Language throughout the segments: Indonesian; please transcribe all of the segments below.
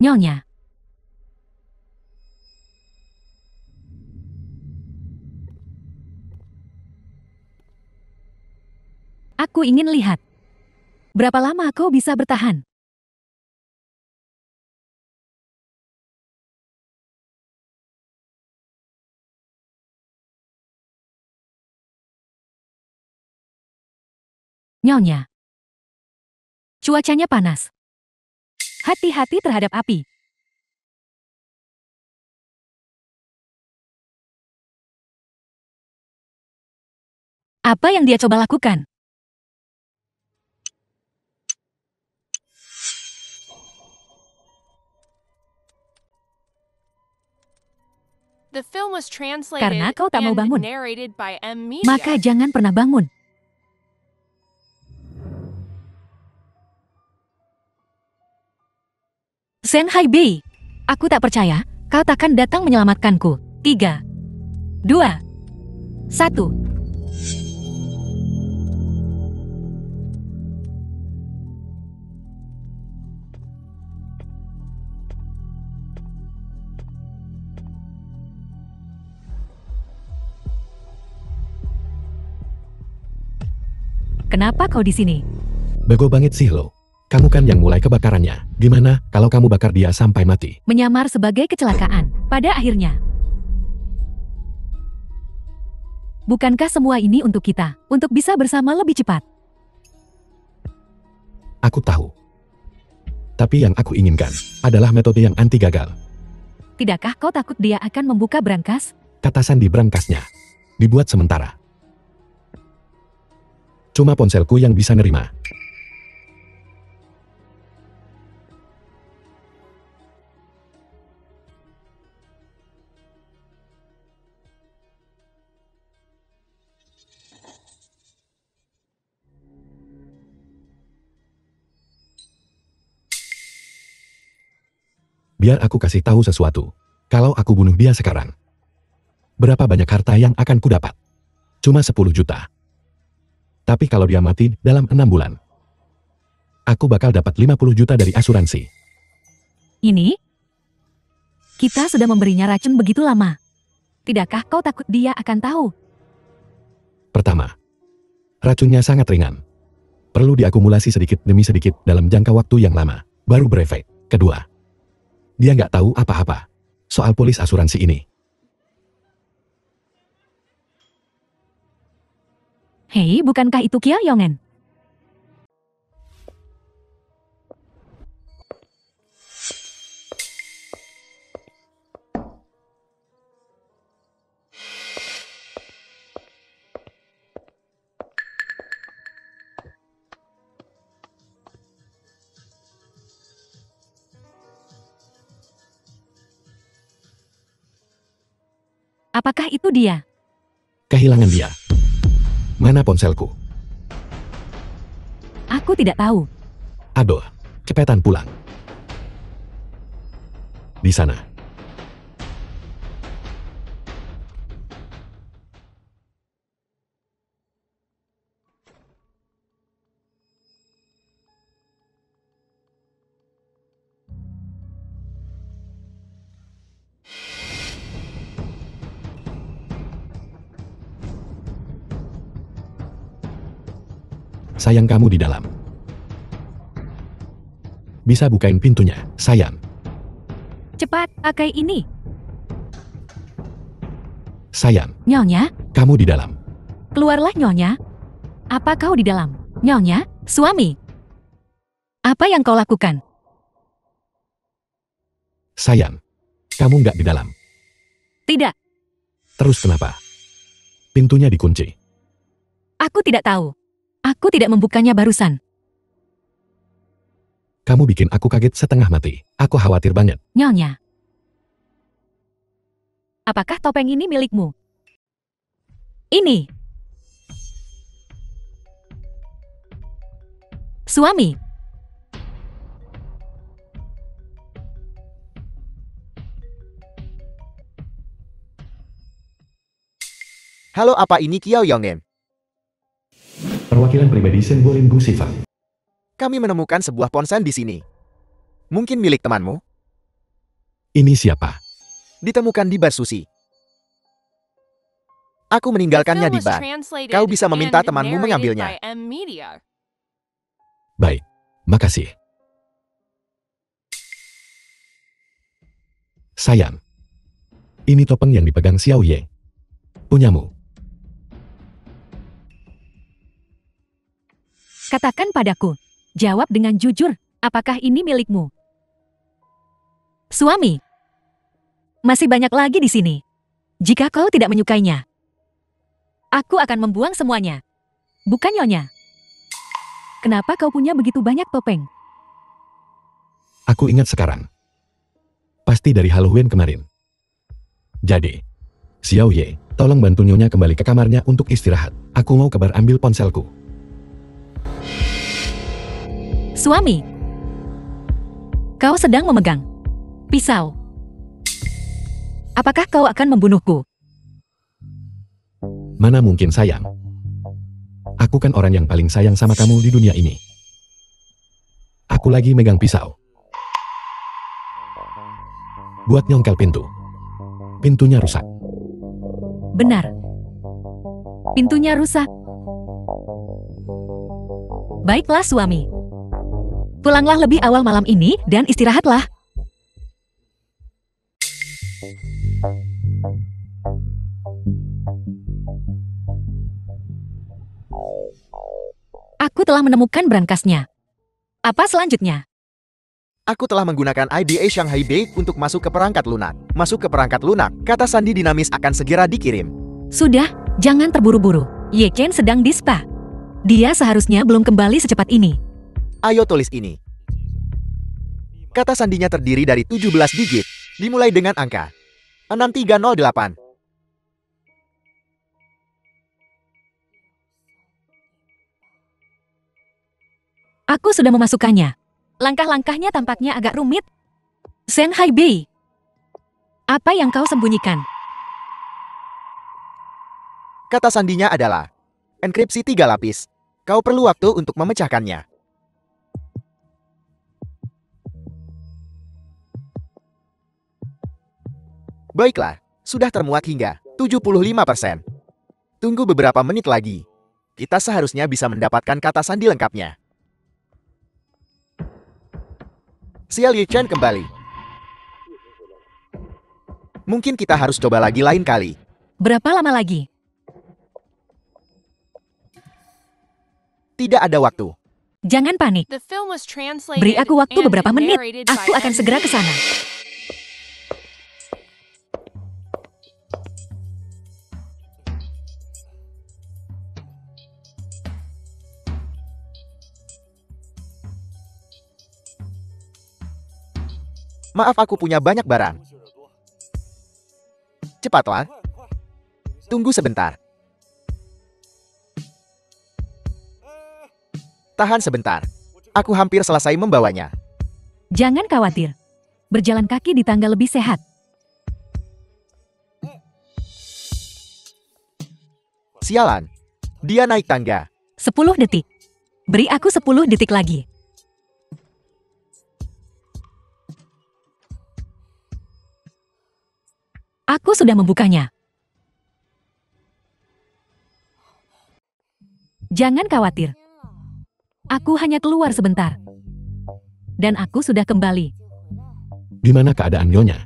Nyonya. Aku ingin lihat. Berapa lama kau bisa bertahan? Nyonya. Cuacanya panas. Hati-hati terhadap api. Apa yang dia coba lakukan? Karena kau tak mau bangun, maka jangan pernah bangun. Shanghai Bei, aku tak percaya kau takkan datang menyelamatkanku. 3, 2, 1. Kenapa kau di sini? Bego banget sih lo. Kamu kan yang mulai kebakarannya. Gimana kalau kamu bakar dia sampai mati? Menyamar sebagai kecelakaan. Pada akhirnya. Bukankah semua ini untuk kita? Untuk bisa bersama lebih cepat? Aku tahu. Tapi yang aku inginkan adalah metode yang anti gagal. Tidakkah kau takut dia akan membuka brankas? Kata Sandi berangkasnya. Dibuat sementara. Cuma ponselku yang bisa nerima. Biar aku kasih tahu sesuatu. Kalau aku bunuh dia sekarang, berapa banyak harta yang akan kudapat? Cuma 10 juta. Tapi kalau dia mati dalam 6 bulan, aku bakal dapat 50 juta dari asuransi. Ini? Kita sudah memberinya racun begitu lama. Tidakkah kau takut dia akan tahu? Pertama, racunnya sangat ringan. Perlu diakumulasi sedikit demi sedikit dalam jangka waktu yang lama, baru berefek. Kedua, dia nggak tahu apa-apa soal polis asuransi ini. Hei, bukankah itu Kia Yongen? Apakah itu dia? Kehilangan dia. Mana ponselku? Aku tidak tahu. Aduh, cepetan pulang. Di sana. Sayang kamu di dalam. Bisa bukain pintunya, sayang. Cepat, pakai ini. Sayang, Nyonya, kamu di dalam. keluarlah Nyonya. Apa kau di dalam? Nyonya, suami. Apa yang kau lakukan? Sayang, kamu nggak di dalam. Tidak, Terus kenapa? Pintunya dikunci. aku tidak tahu. Aku tidak membukanya barusan. Kamu bikin aku kaget setengah mati. Aku khawatir banget. Nyonya. Apakah topeng ini milikmu? Ini. Suami. Halo, apa ini Kiao Yongen? Perwakilan pribadi Senbolin Gu Sifat. Kami menemukan sebuah ponsel di sini. Mungkin milik temanmu? Ini siapa? Ditemukan di bar sushi. Aku meninggalkannya di bar. Kau bisa meminta temanmu mengambilnya. Baik, makasih. Sayang, ini topeng yang dipegang Xiao Ye. Punyamu. Katakan padaku. Jawab dengan jujur, apakah ini milikmu? Suami. Masih banyak lagi di sini. Jika kau tidak menyukainya, aku akan membuang semuanya. Bukan Nyonya. Kenapa kau punya begitu banyak topeng? Aku ingat sekarang. Pasti dari Halloween kemarin. Jadi, Xiao Ye, tolong bantu Nyonya kembali ke kamarnya untuk istirahat. Aku mau ke bar ambil ponselku. Suami. Kau sedang memegang pisau. Apakah kau akan membunuhku? Mana mungkin sayang. Aku kan orang yang paling sayang sama kamu di dunia ini. Aku lagi megang pisau. Buat nyongkel pintu. Pintunya rusak. Benar. Pintunya rusak. Baiklah suami. Pulanglah lebih awal malam ini dan istirahatlah. Aku telah menemukan brankasnya. Apa selanjutnya? Aku telah menggunakan IDA Shanghai Bay untuk masuk ke perangkat lunak. Masuk ke perangkat lunak, kata sandi dinamis akan segera dikirim. Sudah, jangan terburu-buru. Ye Chen sedang di spa. Dia seharusnya belum kembali secepat ini. Ayo tulis ini. Kata sandinya terdiri dari 17 digit, dimulai dengan angka 6308. Aku sudah memasukkannya. Langkah-langkahnya tampaknya agak rumit. Shanghai Bay. Apa yang kau sembunyikan? Kata sandinya adalah enkripsi 3 lapis. Kau perlu waktu untuk memecahkannya. Baiklah, sudah termuat hingga 75%. Tunggu beberapa menit lagi. Kita seharusnya bisa mendapatkan kata sandi lengkapnya. Xiao Ye Chen kembali. Mungkin kita harus coba lagi lain kali. Berapa lama lagi? Tidak ada waktu. Jangan panik. Beri aku waktu beberapa menit. Aku akan segera ke sana. Maaf, aku punya banyak barang. Cepatlah. Tunggu sebentar. Tahan sebentar. Aku hampir selesai membawanya. Jangan khawatir. Berjalan kaki di tangga lebih sehat. Sialan. Dia naik tangga. 10 detik. Beri aku 10 detik lagi. Aku sudah membukanya. Jangan khawatir. Aku hanya keluar sebentar. Dan aku sudah kembali. Di mana keadaan Nyonya?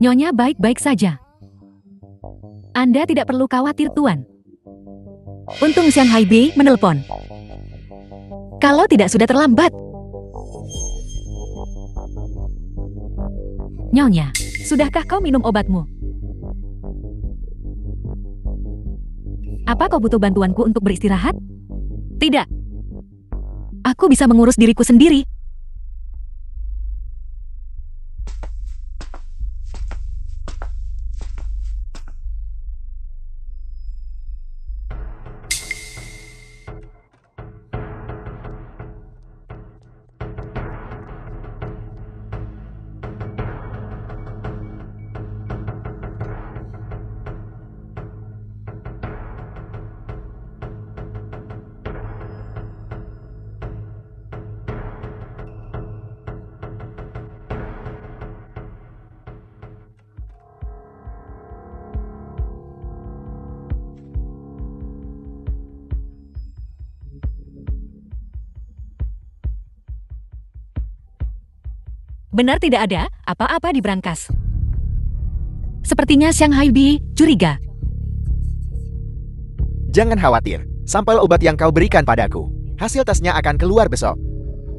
Nyonya baik-baik saja. Anda tidak perlu khawatir, Tuan. Untung Shanghai Bay menelpon. Kalau tidak sudah terlambat. Nyonya, sudahkah kau minum obatmu? Apa kau butuh bantuanku untuk beristirahat? Tidak. Aku bisa mengurus diriku sendiri. Benar tidak ada apa-apa di brankas. Sepertinya Shanghai Bee curiga. Jangan khawatir, sampel obat yang kau berikan padaku, hasil tesnya akan keluar besok.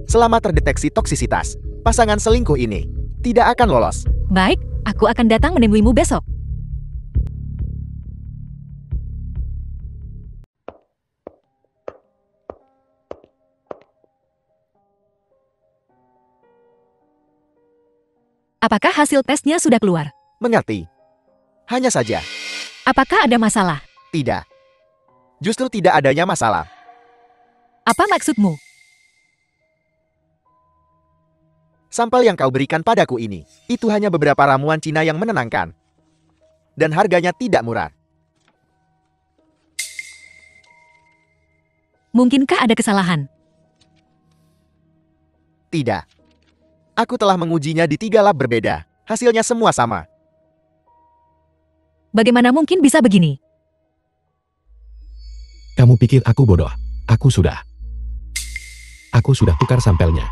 Selama terdeteksi toksisitas, pasangan selingkuh ini tidak akan lolos. Baik, aku akan datang menemuimu besok. Apakah hasil tesnya sudah keluar? Mengerti? Hanya saja, Apakah ada masalah? tidak. Justru tidak adanya masalah. Apa maksudmu? Sampel yang kau berikan padaku ini, itu hanya beberapa ramuan Cina yang menenangkan. Dan harganya tidak murah. Mungkinkah ada kesalahan? Tidak. Aku telah mengujinya di 3 lab berbeda. Hasilnya semua sama. Bagaimana mungkin bisa begini? Kamu pikir aku bodoh? Aku sudah tukar sampelnya.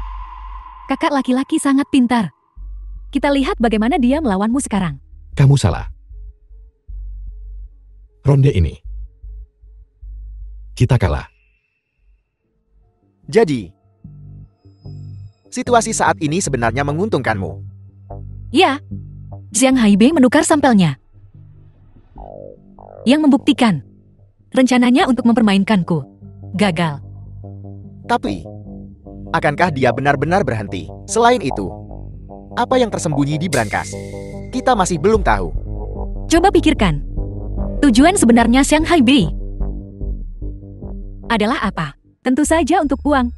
Kakak laki-laki sangat pintar. Kita lihat bagaimana dia melawanmu sekarang. Kamu salah. Ronde ini, kita kalah. Jadi, situasi saat ini sebenarnya menguntungkanmu. Ya, Zhang Haibei menukar sampelnya. Yang membuktikan, rencananya untuk mempermainkanku gagal. Tapi, akankah dia benar-benar berhenti? Selain itu, apa yang tersembunyi di brankas? Kita masih belum tahu. Coba pikirkan, tujuan sebenarnya Zhang Haibei adalah apa? Tentu saja untuk uang.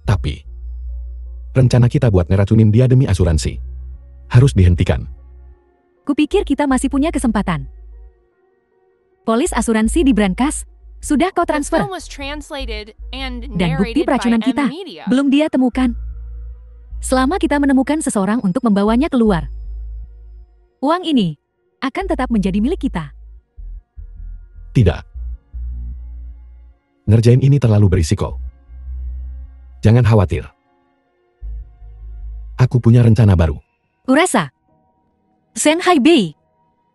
Tapi, rencana kita buat ngeracunin dia demi asuransi harus dihentikan. Kupikir kita masih punya kesempatan. Polis asuransi di brankas sudah kau transfer. Dan bukti peracunan kita belum dia temukan. Selama kita menemukan seseorang untuk membawanya keluar, uang ini akan tetap menjadi milik kita. Tidak. Ngerjain ini terlalu berisiko. Jangan khawatir. Aku punya rencana baru. Kurasa, Zhang Haibei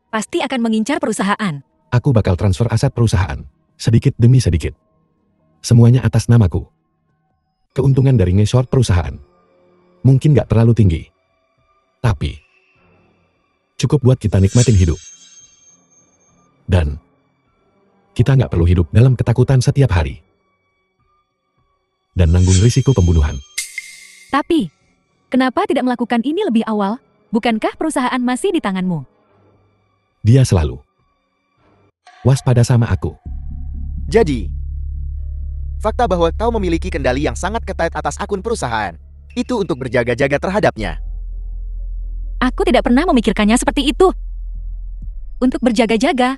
pasti akan mengincar perusahaan. Aku bakal transfer aset perusahaan, sedikit demi sedikit. Semuanya atas namaku. Keuntungan dari nge-short perusahaan mungkin gak terlalu tinggi. Tapi, cukup buat kita nikmatin hidup. Dan, kita gak perlu hidup dalam ketakutan setiap hari. Dan nanggung risiko pembunuhan. Tapi, kenapa tidak melakukan ini lebih awal? Bukankah perusahaan masih di tanganmu? Dia selalu waspada sama aku. Jadi, fakta bahwa kau memiliki kendali yang sangat ketat atas akun perusahaan, itu untuk berjaga-jaga terhadapnya. Aku tidak pernah memikirkannya seperti itu. Untuk berjaga-jaga.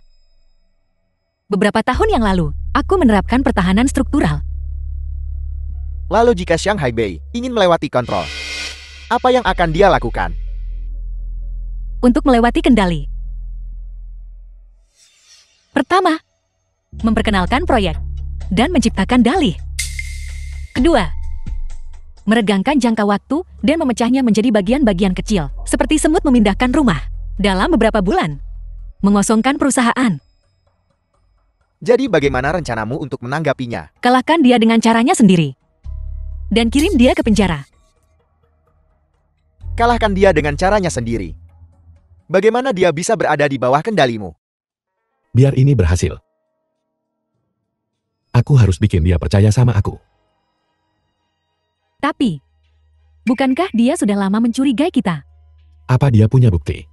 Beberapa tahun yang lalu, aku menerapkan pertahanan struktural. Lalu jika Zhang Haibei ingin melewati kontrol, apa yang akan dia lakukan? Untuk melewati kendali. Pertama, memperkenalkan proyek dan menciptakan dalih. Kedua, meregangkan jangka waktu dan memecahnya menjadi bagian-bagian kecil, seperti semut memindahkan rumah. Dalam beberapa bulan, mengosongkan perusahaan. Jadi bagaimana rencanamu untuk menanggapinya? Kalahkan dia dengan caranya sendiri. Dan kirim dia ke penjara. Kalahkan dia dengan caranya sendiri. Bagaimana dia bisa berada di bawah kendalimu? Biar ini berhasil, aku harus bikin dia percaya sama aku. Tapi, bukankah dia sudah lama mencurigai kita? Apa dia punya bukti?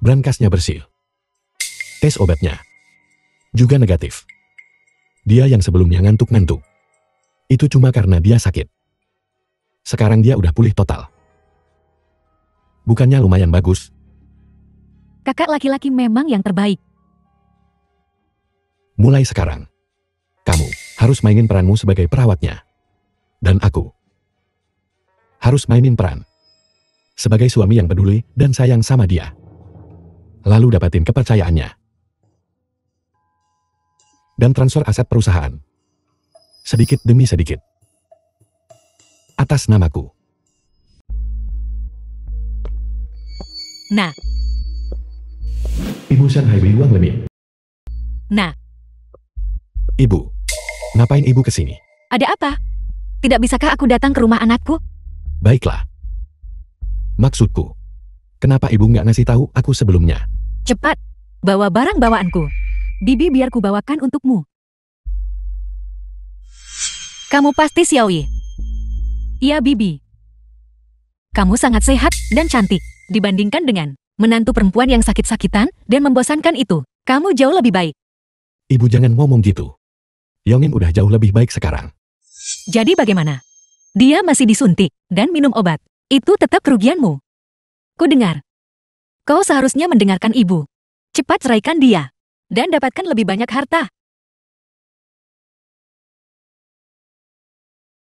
Brankasnya bersih. Tes obatnya juga negatif. Dia yang sebelumnya ngantuk-ngantuk, itu cuma karena dia sakit. Sekarang dia udah pulih total. Bukannya lumayan bagus? Kakak laki-laki memang yang terbaik. Mulai sekarang, kamu harus mainin peranmu sebagai perawatnya. Dan aku harus mainin peran sebagai suami yang peduli dan sayang sama dia. Lalu dapatin kepercayaannya. Dan transfer aset perusahaan. Sedikit demi sedikit. Atas namaku. Nah, Ibu Shanghai Wang Leming. nah, Ibu, ngapain ibu kesini? ada apa? Tidak bisakah aku datang ke rumah anakku? Baiklah. Maksudku, kenapa ibu nggak ngasih tahu aku sebelumnya? Cepat, bawa barang bawaanku. Bibi biar ku bawakan untukmu. Kamu pasti Xiaoyi. Iya, Bibi. Kamu sangat sehat dan cantik. Dibandingkan dengan menantu perempuan yang sakit-sakitan dan membosankan itu, kamu jauh lebih baik. Ibu jangan ngomong gitu. Yongin udah jauh lebih baik sekarang. Jadi bagaimana? Dia masih disuntik dan minum obat. Itu tetap kerugianmu. Ku dengar. Kau seharusnya mendengarkan ibu. Cepat ceraikan dia. Dan dapatkan lebih banyak harta.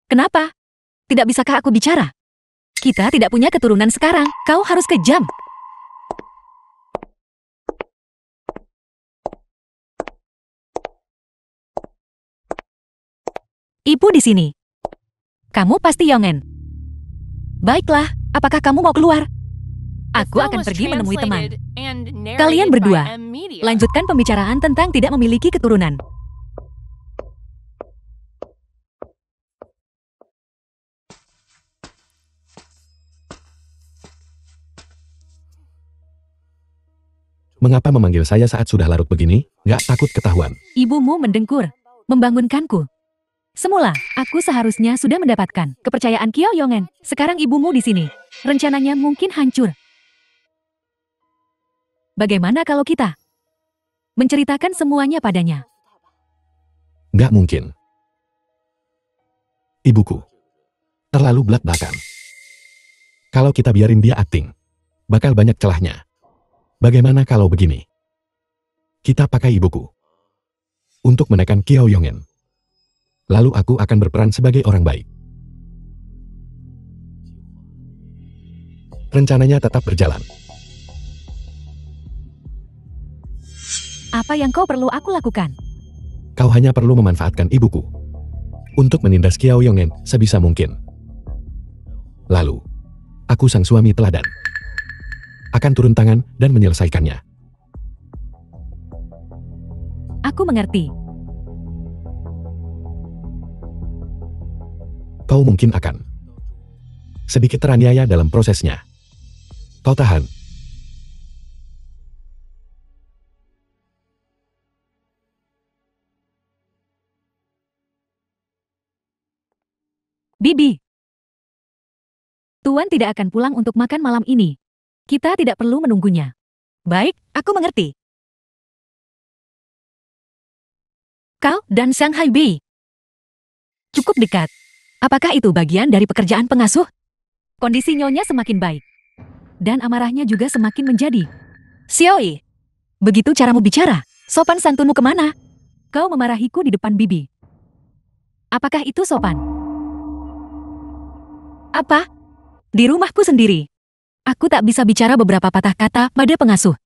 Kenapa? Tidak bisakah aku bicara? Kita tidak punya keturunan sekarang. Kau harus kejam. Ibu di sini. Kamu pasti Yongen. Baiklah, apakah kamu mau keluar? Aku akan pergi menemui teman. Kalian berdua, lanjutkan pembicaraan tentang tidak memiliki keturunan. Mengapa memanggil saya saat sudah larut begini? Nggak takut ketahuan. Ibumu mendengkur, membangunkanku. Semula, aku seharusnya sudah mendapatkan kepercayaan Kiao Yongen. Sekarang ibumu di sini. Rencananya mungkin hancur. Bagaimana kalau kita menceritakan semuanya padanya? Nggak mungkin. Ibuku terlalu belak-belakan. Kalau kita biarin dia akting, bakal banyak celahnya. Bagaimana kalau begini? Kita pakai ibuku untuk menekan Kiao Yongen. Lalu aku akan berperan sebagai orang baik. Rencananya tetap berjalan. Apa yang kau perlu aku lakukan? Kau hanya perlu memanfaatkan ibuku untuk menindas Kiao Yongen sebisa mungkin. Lalu, aku sang suami teladan akan turun tangan dan menyelesaikannya. Aku mengerti. Kau mungkin akan sedikit teraniaya dalam prosesnya. Kau tahan. Bibi. Tuan tidak akan pulang untuk makan malam ini. Kita tidak perlu menunggunya. Baik, aku mengerti. Kau dan Shanghai Bei cukup dekat. Apakah itu bagian dari pekerjaan pengasuh? Kondisi nyonya semakin baik. Dan amarahnya juga semakin menjadi. Xiaoyi, begitu caramu bicara. Sopan santunmu kemana? Kau memarahiku di depan Bibi. Apakah itu sopan? Apa? Di rumahku sendiri. Aku tak bisa bicara beberapa patah kata pada pengasuh.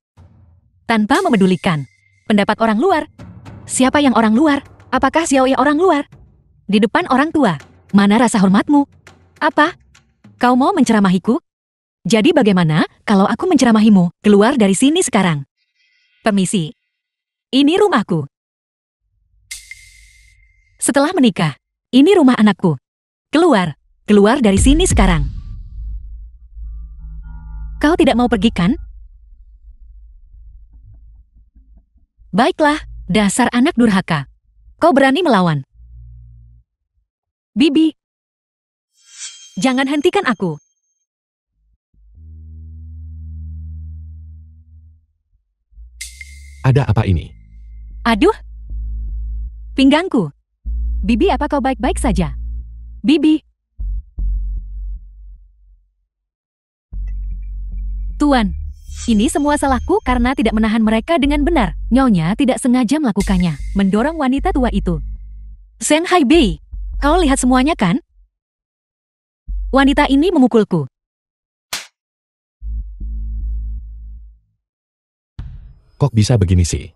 Tanpa memedulikan pendapat orang luar. Siapa yang orang luar? Apakah Xiaoyi orang luar? Di depan orang tua, mana rasa hormatmu? Apa? Kau mau menceramahiku? Jadi bagaimana kalau aku menceramahimu? Keluar dari sini sekarang. Permisi. Ini rumahku. Setelah menikah, ini rumah anakku. Keluar. Keluar dari sini sekarang. Kau tidak mau pergi kan? Baiklah, dasar anak durhaka. Kau berani melawan. Bibi, jangan hentikan aku. Ada apa ini? Aduh, pinggangku. Bibi, apa kau baik-baik saja? Bibi. Tuan, ini semua salahku karena tidak menahan mereka dengan benar. Nyonya tidak sengaja melakukannya, mendorong wanita tua itu. Shanghai Bei, kau lihat semuanya kan? Wanita ini memukulku. Kok bisa begini sih?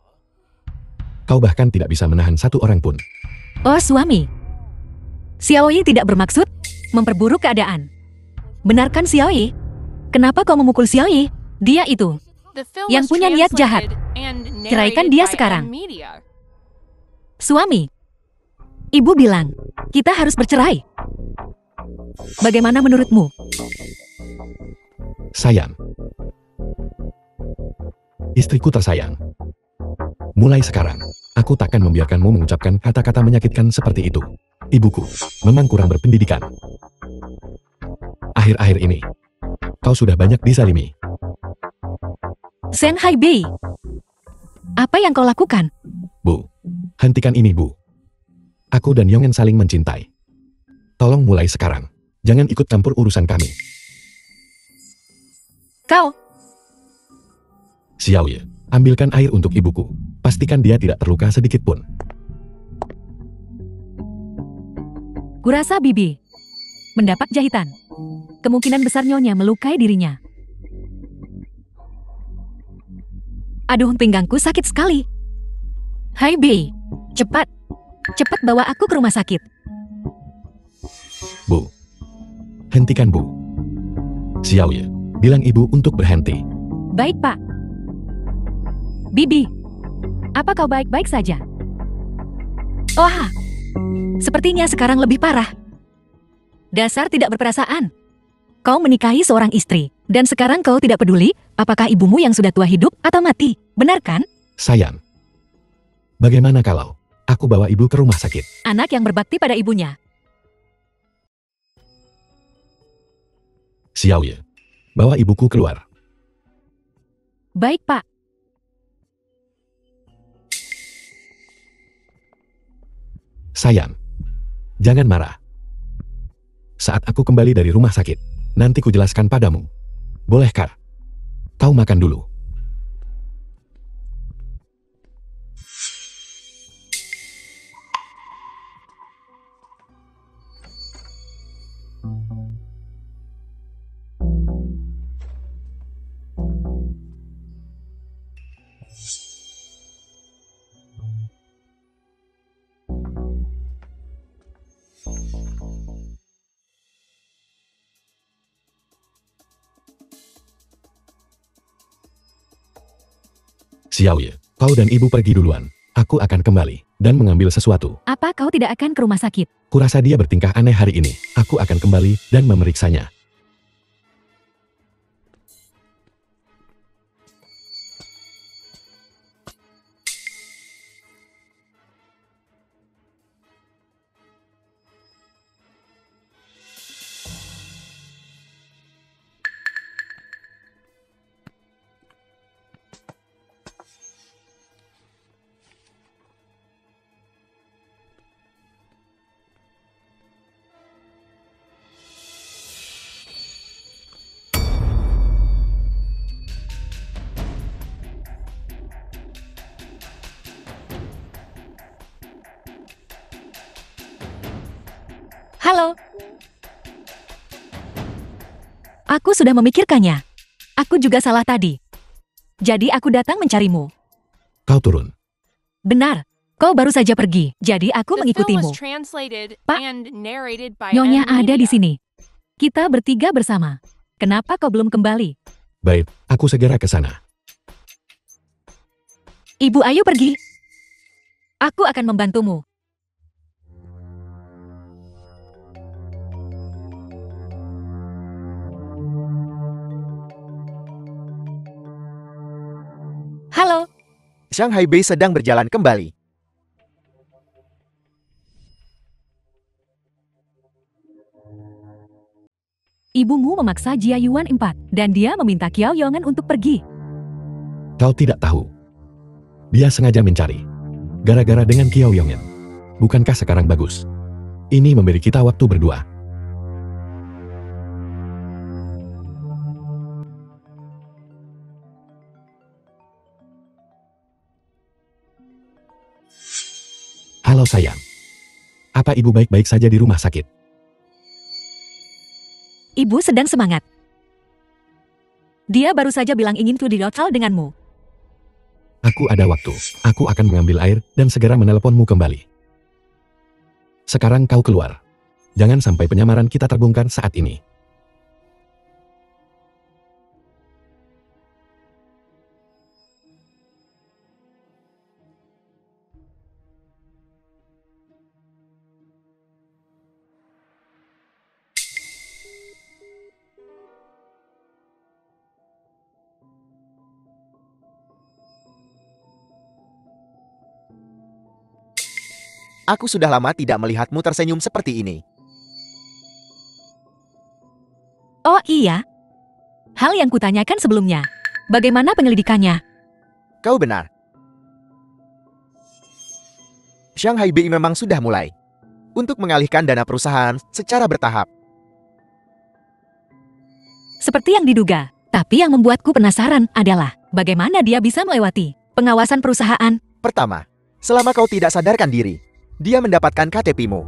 Kau bahkan tidak bisa menahan satu orang pun. Oh suami, Xiaoyi tidak bermaksud memperburuk keadaan. Benarkan Xiaoyi? Kenapa kau memukul Xiaoyi? Dia itu. Yang punya niat jahat. Ceraikan dia sekarang. Suami. Ibu bilang, kita harus bercerai. Bagaimana menurutmu? Sayang. Istriku tersayang. Mulai sekarang, aku takkan membiarkanmu mengucapkan kata-kata menyakitkan seperti itu. Ibuku memang kurang berpendidikan. Akhir-akhir ini, kau sudah banyak disalimi. Shen Haibei. Apa yang kau lakukan? Bu, hentikan ini, Bu. Aku dan Yongen saling mencintai. Tolong mulai sekarang. Jangan ikut campur urusan kami. Kau. Xiaoye, ambilkan air untuk ibuku. Pastikan dia tidak terluka sedikit pun. Kurasa Bibi mendapat jahitan. Kemungkinan besar nyonya melukai dirinya. Aduh, pinggangku sakit sekali. Haibei, cepat. Cepat bawa aku ke rumah sakit. Bu, hentikan, Bu. Xiaoye, bilang ibu untuk berhenti. Baik, Pak. Bibi, apa kau baik-baik saja? Oh, sepertinya sekarang lebih parah. Dasar tidak berperasaan. Kau menikahi seorang istri, dan sekarang kau tidak peduli apakah ibumu yang sudah tua hidup atau mati, benar kan? Sayang, bagaimana kalau aku bawa ibu ke rumah sakit? Anak yang berbakti pada ibunya. Xiaoye, bawa ibuku keluar. Baik, Pak. Sayang, jangan marah. Saat aku kembali dari rumah sakit, nanti kujelaskan padamu. Bolehkah? Kau makan dulu. Xiaoye, kau dan ibu pergi duluan. Aku akan kembali dan mengambil sesuatu. Apa kau tidak akan ke rumah sakit? Kurasa dia bertingkah aneh hari ini. Aku akan kembali dan memeriksanya. Halo. Aku sudah memikirkannya. Aku juga salah tadi. Jadi aku datang mencarimu. Kau turun. Benar. Kau baru saja pergi. Jadi aku mengikutimu. Pak, Nyonya ada di sini. Kita bertiga bersama. Kenapa kau belum kembali? Baik, aku segera ke sana. Ibu Ayu pergi. Aku akan membantumu. Halo. Zhang Haibei sedang berjalan kembali. Ibumu memaksa Jia Yuan 4, dan dia meminta Qiao Yongen untuk pergi. Kau tidak tahu. Dia sengaja mencari. Gara-gara dengan Qiao Yongen. Bukankah sekarang bagus? Ini memberi kita waktu berdua. Halo sayang. Apa ibu baik-baik saja di rumah sakit? Ibu sedang semangat. Dia baru saja bilang ingin video call denganmu. Aku ada waktu. Aku akan mengambil air dan segera menelponmu kembali. Sekarang kau keluar. Jangan sampai penyamaran kita terbongkar saat ini. Aku sudah lama tidak melihatmu tersenyum seperti ini. Oh iya. Hal yang kutanyakan sebelumnya. Bagaimana penyelidikannya? Kau benar. Shanghai BI memang sudah mulai untuk mengalihkan dana perusahaan secara bertahap. Seperti yang diduga. Tapi yang membuatku penasaran adalah bagaimana dia bisa melewati pengawasan perusahaan. Pertama, selama kau tidak sadarkan diri, dia mendapatkan KTP-mu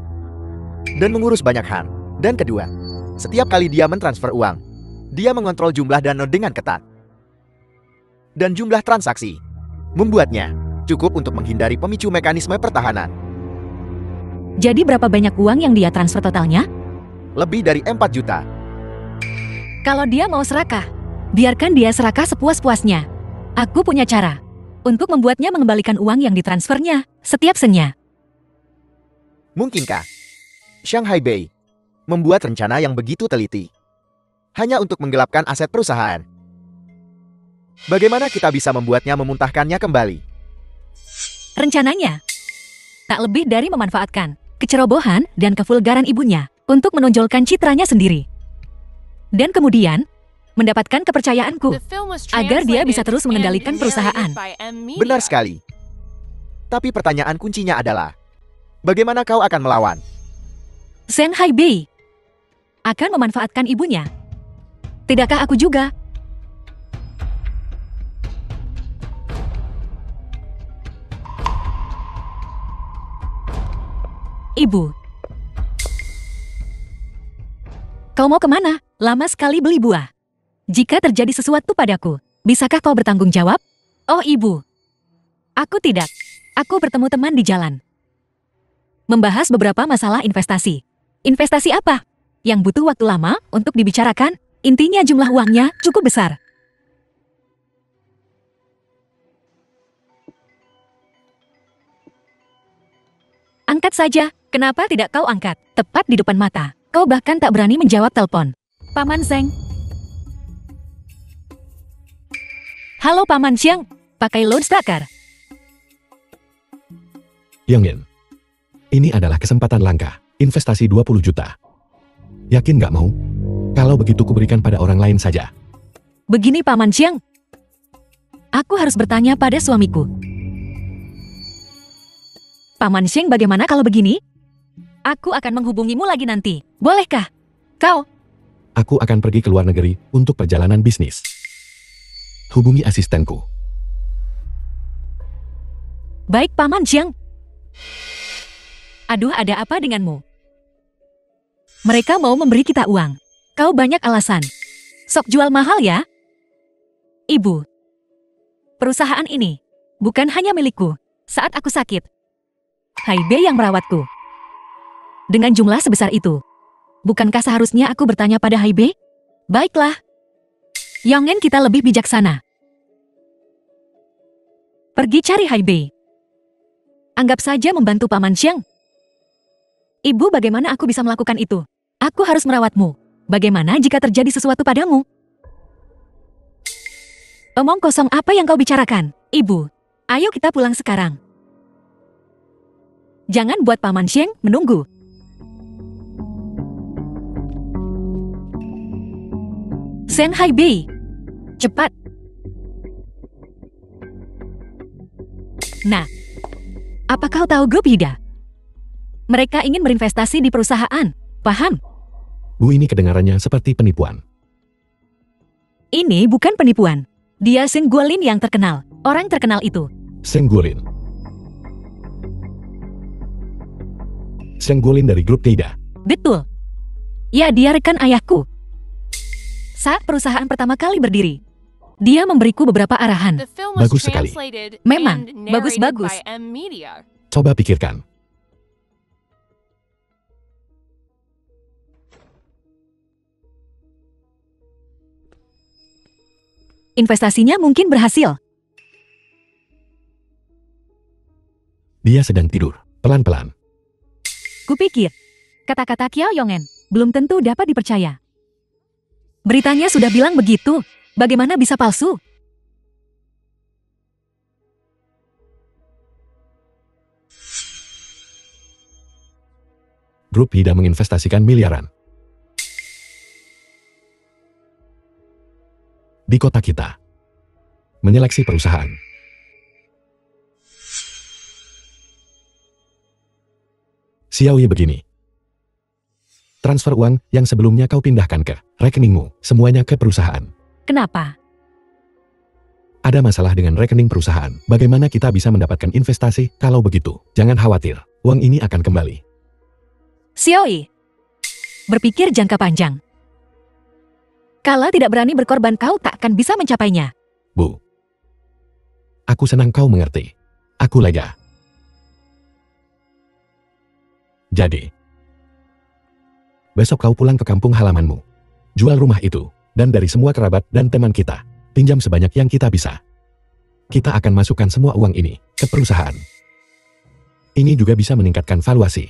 dan mengurus banyak hal. Dan kedua, setiap kali dia mentransfer uang, dia mengontrol jumlah dana dengan ketat. Dan jumlah transaksi membuatnya cukup untuk menghindari pemicu mekanisme pertahanan. Jadi berapa banyak uang yang dia transfer totalnya? Lebih dari 4 juta. Kalau dia mau serakah, biarkan dia serakah sepuas-puasnya. Aku punya cara untuk membuatnya mengembalikan uang yang ditransfernya setiap sennya. Mungkinkah Shanghai BI membuat rencana yang begitu teliti hanya untuk menggelapkan aset perusahaan? Bagaimana kita bisa membuatnya memuntahkannya kembali? Rencananya tak lebih dari memanfaatkan kecerobohan dan kevulgaran ibunya untuk menonjolkan citranya sendiri. Dan kemudian mendapatkan kepercayaanku agar dia bisa terus mengendalikan perusahaan. Benar sekali. Tapi pertanyaan kuncinya adalah, bagaimana kau akan melawan? Shanghai BI akan memanfaatkan ibunya. Tidakkah aku juga? Ibu. Kau mau kemana? Lama sekali beli buah. Jika terjadi sesuatu padaku, bisakah kau bertanggung jawab? Oh ibu. Aku tidak. Aku bertemu teman di jalan. Membahas beberapa masalah investasi. Investasi apa? Yang butuh waktu lama untuk dibicarakan, intinya jumlah uangnya cukup besar. Angkat saja, kenapa tidak kau angkat? Tepat di depan mata. Kau bahkan tak berani menjawab telepon. Paman Zeng. Halo Paman Xiang, pakai loudspeaker. Yang Yin, ini adalah kesempatan langka, investasi 20 juta. Yakin nggak mau? Kalau begitu kuberikan pada orang lain saja. Begini Paman Xiang, aku harus bertanya pada suamiku. Paman Xiang, bagaimana kalau begini? Aku akan menghubungimu lagi nanti. Bolehkah? Kau? Aku akan pergi ke luar negeri untuk perjalanan bisnis. Hubungi asistenku. Baik Paman Xiang. Aduh, ada apa denganmu? Mereka mau memberi kita uang. Kau banyak alasan. Sok jual mahal ya? Ibu. Perusahaan ini bukan hanya milikku. Saat aku sakit, Haibe yang merawatku. Dengan jumlah sebesar itu, bukankah seharusnya aku bertanya pada Haibe? Baiklah. Yonggen, kita lebih bijaksana. Pergi cari Haibe. Anggap saja membantu Paman Xiang. Ibu, bagaimana aku bisa melakukan itu? Aku harus merawatmu. Bagaimana jika terjadi sesuatu padamu? Omong kosong apa yang kau bicarakan? Ibu, ayo kita pulang sekarang. Jangan buat Paman Xiang menunggu. Shanghai BI, cepat. Nah, apa kau tahu grup Hida? Mereka ingin berinvestasi di perusahaan, paham? Bu, ini kedengarannya seperti penipuan. Ini bukan penipuan. Dia Seng Guolin yang terkenal, orang terkenal itu. Seng Guolin. Seng Guolin dari grup Teida. Betul. Ya, dia rekan ayahku. Saat perusahaan pertama kali berdiri, dia memberiku beberapa arahan. Bagus sekali. Memang, bagus-bagus. Coba pikirkan. Investasinya mungkin berhasil. Dia sedang tidur, pelan-pelan. Kupikir, kata-kata Kiao Yongen belum tentu dapat dipercaya. Beritanya sudah bilang begitu, bagaimana bisa palsu? Grup Hida menginvestasikan miliaran di kota kita. Menyeleksi perusahaan. Xiaoyi begini. Transfer uang yang sebelumnya kau pindahkan ke rekeningmu, semuanya ke perusahaan. Kenapa? Ada masalah dengan rekening perusahaan. Bagaimana kita bisa mendapatkan investasi? Kalau begitu, jangan khawatir. Uang ini akan kembali. Xiaoyi, berpikir jangka panjang. Kalau tidak berani berkorban, kau tak akan bisa mencapainya. Bu, aku senang kau mengerti. Aku lega. Jadi, besok kau pulang ke kampung halamanmu. Jual rumah itu, dan dari semua kerabat dan teman kita. Pinjam sebanyak yang kita bisa. Kita akan masukkan semua uang ini ke perusahaan. Ini juga bisa meningkatkan valuasi.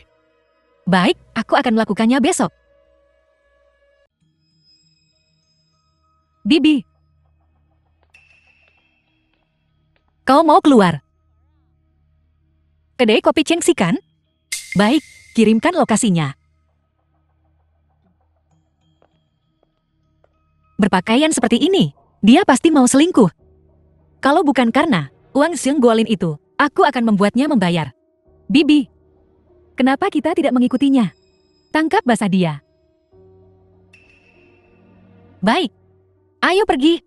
Baik, aku akan melakukannya besok. Bibi, kau mau keluar? Kedai kopi Chengxi kan? Baik, kirimkan lokasinya. Berpakaian seperti ini, dia pasti mau selingkuh. Kalau bukan karena uang Xiong Guolin itu, aku akan membuatnya membayar. Bibi, kenapa kita tidak mengikutinya? Tangkap basah dia. Baik, ayo pergi.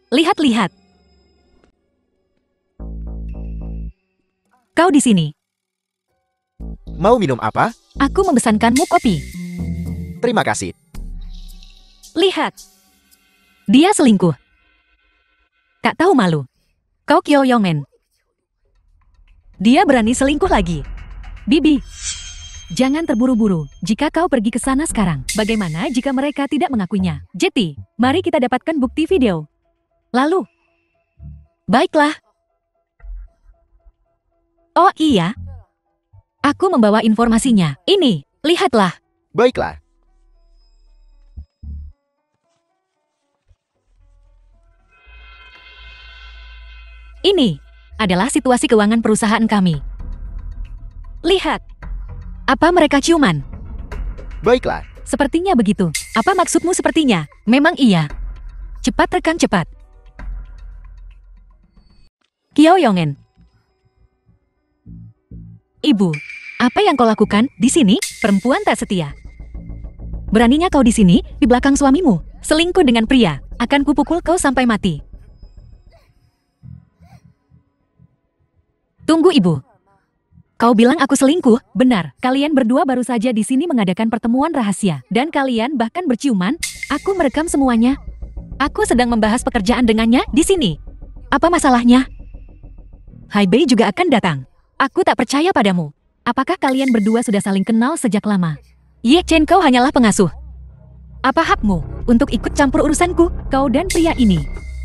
Lihat-lihat. Kau di sini. Mau minum apa? Aku memesankanmu kopi. Terima kasih. Lihat. Dia selingkuh. Tak tahu malu. Kau Qiao Yongmen. Dia berani selingkuh lagi. Bibi, jangan terburu-buru. Jika kau pergi ke sana sekarang, bagaimana jika mereka tidak mengakuinya? Jetty, mari kita dapatkan bukti video. Lalu, baiklah. Oh iya, aku membawa informasinya. Ini, lihatlah. Baiklah. Ini adalah situasi keuangan perusahaan kami. Lihat, apa mereka ciuman? Baiklah. Sepertinya begitu. Apa maksudmu sepertinya? Memang iya. Cepat rekan cepat. Qiao Yongmen. Ibu, apa yang kau lakukan di sini? Perempuan tak setia. Beraninya kau di sini, di belakang suamimu, selingkuh dengan pria. Akan kupukul kau sampai mati. Tunggu ibu. Kau bilang aku selingkuh? Benar, kalian berdua baru saja di sini mengadakan pertemuan rahasia. Dan kalian bahkan berciuman. Aku merekam semuanya. Aku sedang membahas pekerjaan dengannya di sini. Apa masalahnya? Hai Bei juga akan datang. Aku tak percaya padamu. Apakah kalian berdua sudah saling kenal sejak lama? Ye Chen, kau hanyalah pengasuh. Apa hakmu untuk ikut campur urusanku? Kau dan pria ini.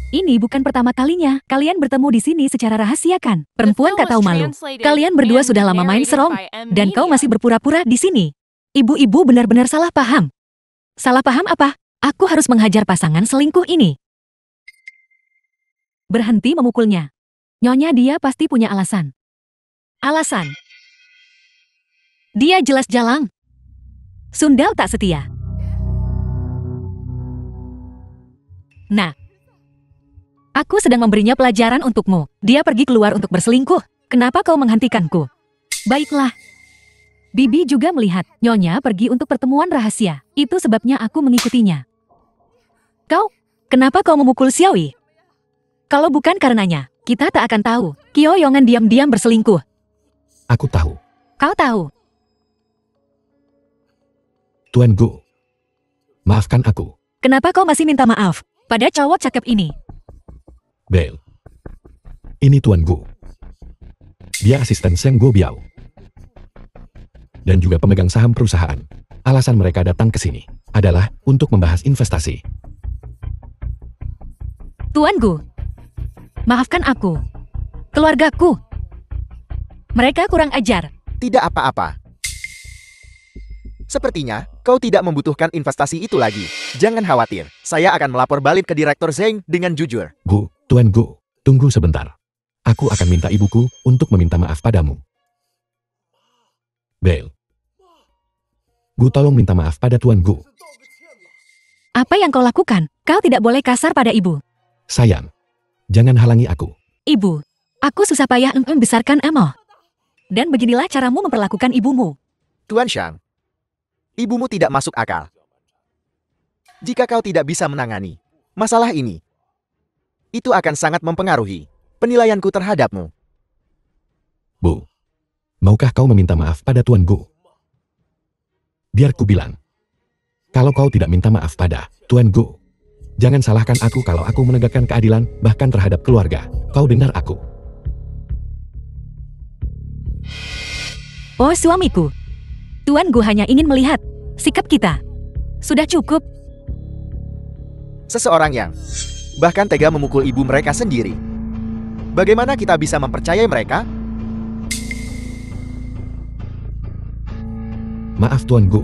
Ini bukan pertama kalinya kalian bertemu di sini secara rahasia kan? Perempuan tak tahu malu. Kalian berdua sudah lama main serong, dan kau masih berpura-pura di sini. Ibu-ibu benar-benar salah paham. Salah paham apa? Aku harus menghajar pasangan selingkuh ini. Berhenti memukulnya. Nyonya, dia pasti punya alasan. Alasan? Dia jelas jalang. Sundal tak setia. Nah, aku sedang memberinya pelajaran untukmu. Dia pergi keluar untuk berselingkuh. Kenapa kau menghentikanku? Baiklah. Bibi juga melihat Nyonya pergi untuk pertemuan rahasia. Itu sebabnya aku mengikutinya. Kau, kenapa kau memukul Xiaoyi? Kalau bukan karenanya, kita tak akan tahu. Qiao Yongmen diam-diam berselingkuh. Aku tahu. Kau tahu. Tuan Gu, maafkan aku. Kenapa kau masih minta maaf pada cowok cakep ini? Bel, ini Tuan Gu. Dia asisten Seng Guo Biao. Dan juga pemegang saham perusahaan. Alasan mereka datang ke sini adalah untuk membahas investasi. Tuan Gu, maafkan aku. Keluargaku. Mereka kurang ajar. Tidak apa-apa. Sepertinya, kau tidak membutuhkan investasi itu lagi. Jangan khawatir, saya akan melapor balik ke Direktur Zheng dengan jujur. Gu, Tuan Gu, tunggu sebentar. Aku akan minta ibuku untuk meminta maaf padamu. Bel. Gu, tolong minta maaf pada Tuan Gu. Apa yang kau lakukan? Kau tidak boleh kasar pada ibu. Sayang, jangan halangi aku. Ibu, aku susah payah membesarkan Emo. Dan beginilah caramu memperlakukan ibumu. Tuan Shang, ibumu tidak masuk akal. Jika kau tidak bisa menangani masalah ini, itu akan sangat mempengaruhi penilaianku terhadapmu. Bu, maukah kau meminta maaf pada Tuan Gu? Biar ku bilang. Kalau kau tidak minta maaf pada Tuan Gu, jangan salahkan aku kalau aku menegakkan keadilan bahkan terhadap keluarga. Kau dengar aku? Oh suamiku, Tuan Gu hanya ingin melihat sikap kita. Sudah cukup. Seseorang yang bahkan tega memukul ibu mereka sendiri. Bagaimana kita bisa mempercayai mereka? Maaf Tuan Gu.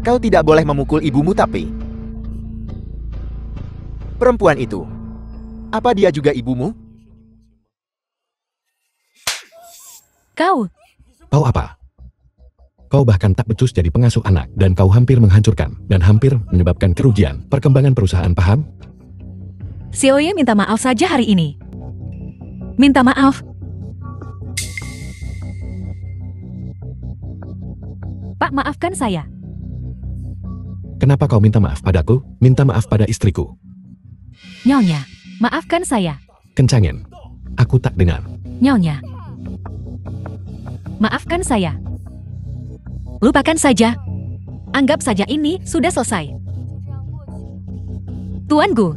Kau tidak boleh memukul ibumu tapi... Perempuan itu, apa dia juga ibumu? Kau, Kau apa? Kau bahkan tak becus jadi pengasuh anak dan kau hampir menghancurkan dan hampir menyebabkan kerugian perkembangan perusahaan, paham? Xiaoye minta maaf saja hari ini. Minta maaf. Pak, maafkan saya. Kenapa kau minta maaf padaku? Minta maaf pada istriku. Nyonya, maafkan saya. Kencangin. Aku tak dengar. Nyonya, maafkan saya. Lupakan saja. Anggap saja ini sudah selesai. Tuan Gu,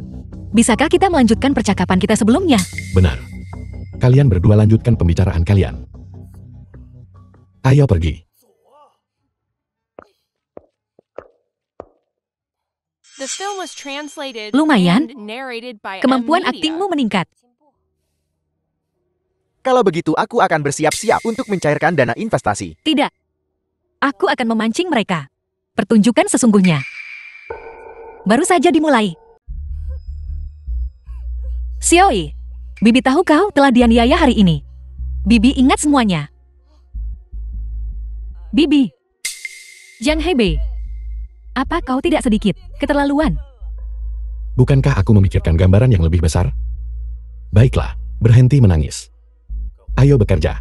bisakah kita melanjutkan percakapan kita sebelumnya? Benar. Kalian berdua lanjutkan pembicaraan kalian. Ayo pergi. The film was translated Lumayan. and narrated by Kemampuan M Media. aktingmu meningkat. Kalau begitu aku akan bersiap-siap untuk mencairkan dana investasi. Tidak. Aku akan memancing mereka. Pertunjukan sesungguhnya baru saja dimulai. Xiaoyi, Bibi tahu kau telah dianiaya hari ini. Bibi ingat semuanya. Bibi. Zhang Hebei. Apa kau tidak sedikit keterlaluan? Bukankah aku memikirkan gambaran yang lebih besar? Baiklah, berhenti menangis. Ayo bekerja.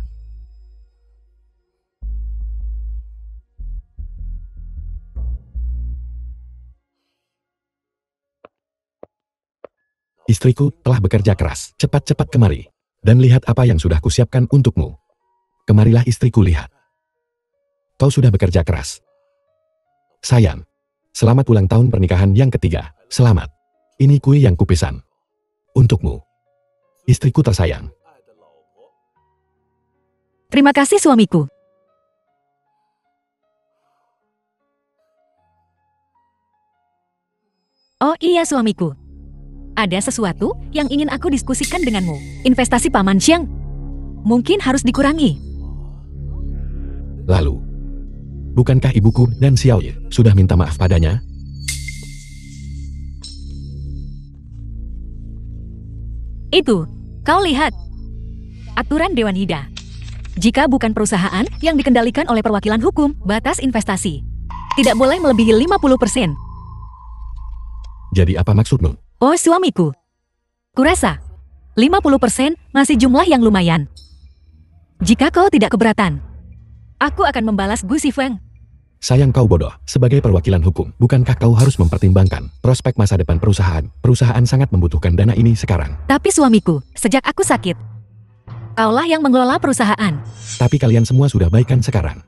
Istriku telah bekerja keras. Cepat-cepat kemari. Dan lihat apa yang sudah kusiapkan untukmu. Kemarilah istriku, lihat. Kau sudah bekerja keras. Sayang, selamat ulang tahun pernikahan yang ketiga. Selamat. Ini kue yang kupesan. Untukmu. Istriku tersayang. Terima kasih suamiku. Oh iya suamiku. Ada sesuatu yang ingin aku diskusikan denganmu. Investasi Paman Xiang mungkin harus dikurangi. Lalu, bukankah ibuku dan Xiaoye sudah minta maaf padanya? Itu, kau lihat. Aturan Dewan Hida. Jika bukan perusahaan yang dikendalikan oleh perwakilan hukum, batas investasi tidak boleh melebihi 50%. Jadi apa maksudmu? Oh suamiku, kurasa 50% masih jumlah yang lumayan. Jika kau tidak keberatan, aku akan membalas Gu Xifeng. Sayang kau bodoh, sebagai perwakilan hukum, bukankah kau harus mempertimbangkan prospek masa depan perusahaan? Perusahaan sangat membutuhkan dana ini sekarang. Tapi suamiku, sejak aku sakit, kaulah yang mengelola perusahaan. Tapi kalian semua sudah baikan sekarang.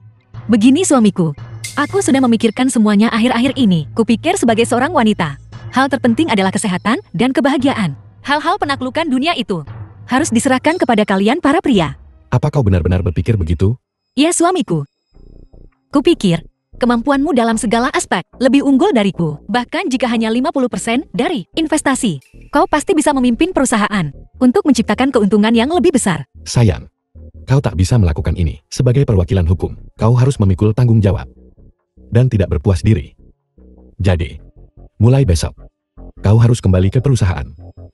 Begini suamiku, aku sudah memikirkan semuanya akhir-akhir ini. Kupikir sebagai seorang wanita, hal terpenting adalah kesehatan dan kebahagiaan. Hal-hal penaklukan dunia itu harus diserahkan kepada kalian para pria. Apa kau benar-benar berpikir begitu? Ya suamiku. Kupikir, kemampuanmu dalam segala aspek lebih unggul dariku. Bahkan jika hanya 50% dari investasi, kau pasti bisa memimpin perusahaan untuk menciptakan keuntungan yang lebih besar. Sayang, kau tak bisa melakukan ini. Sebagai perwakilan hukum, kau harus memikul tanggung jawab. dan tidak berpuas diri. Jadi, mulai besok, kau harus kembali ke perusahaan.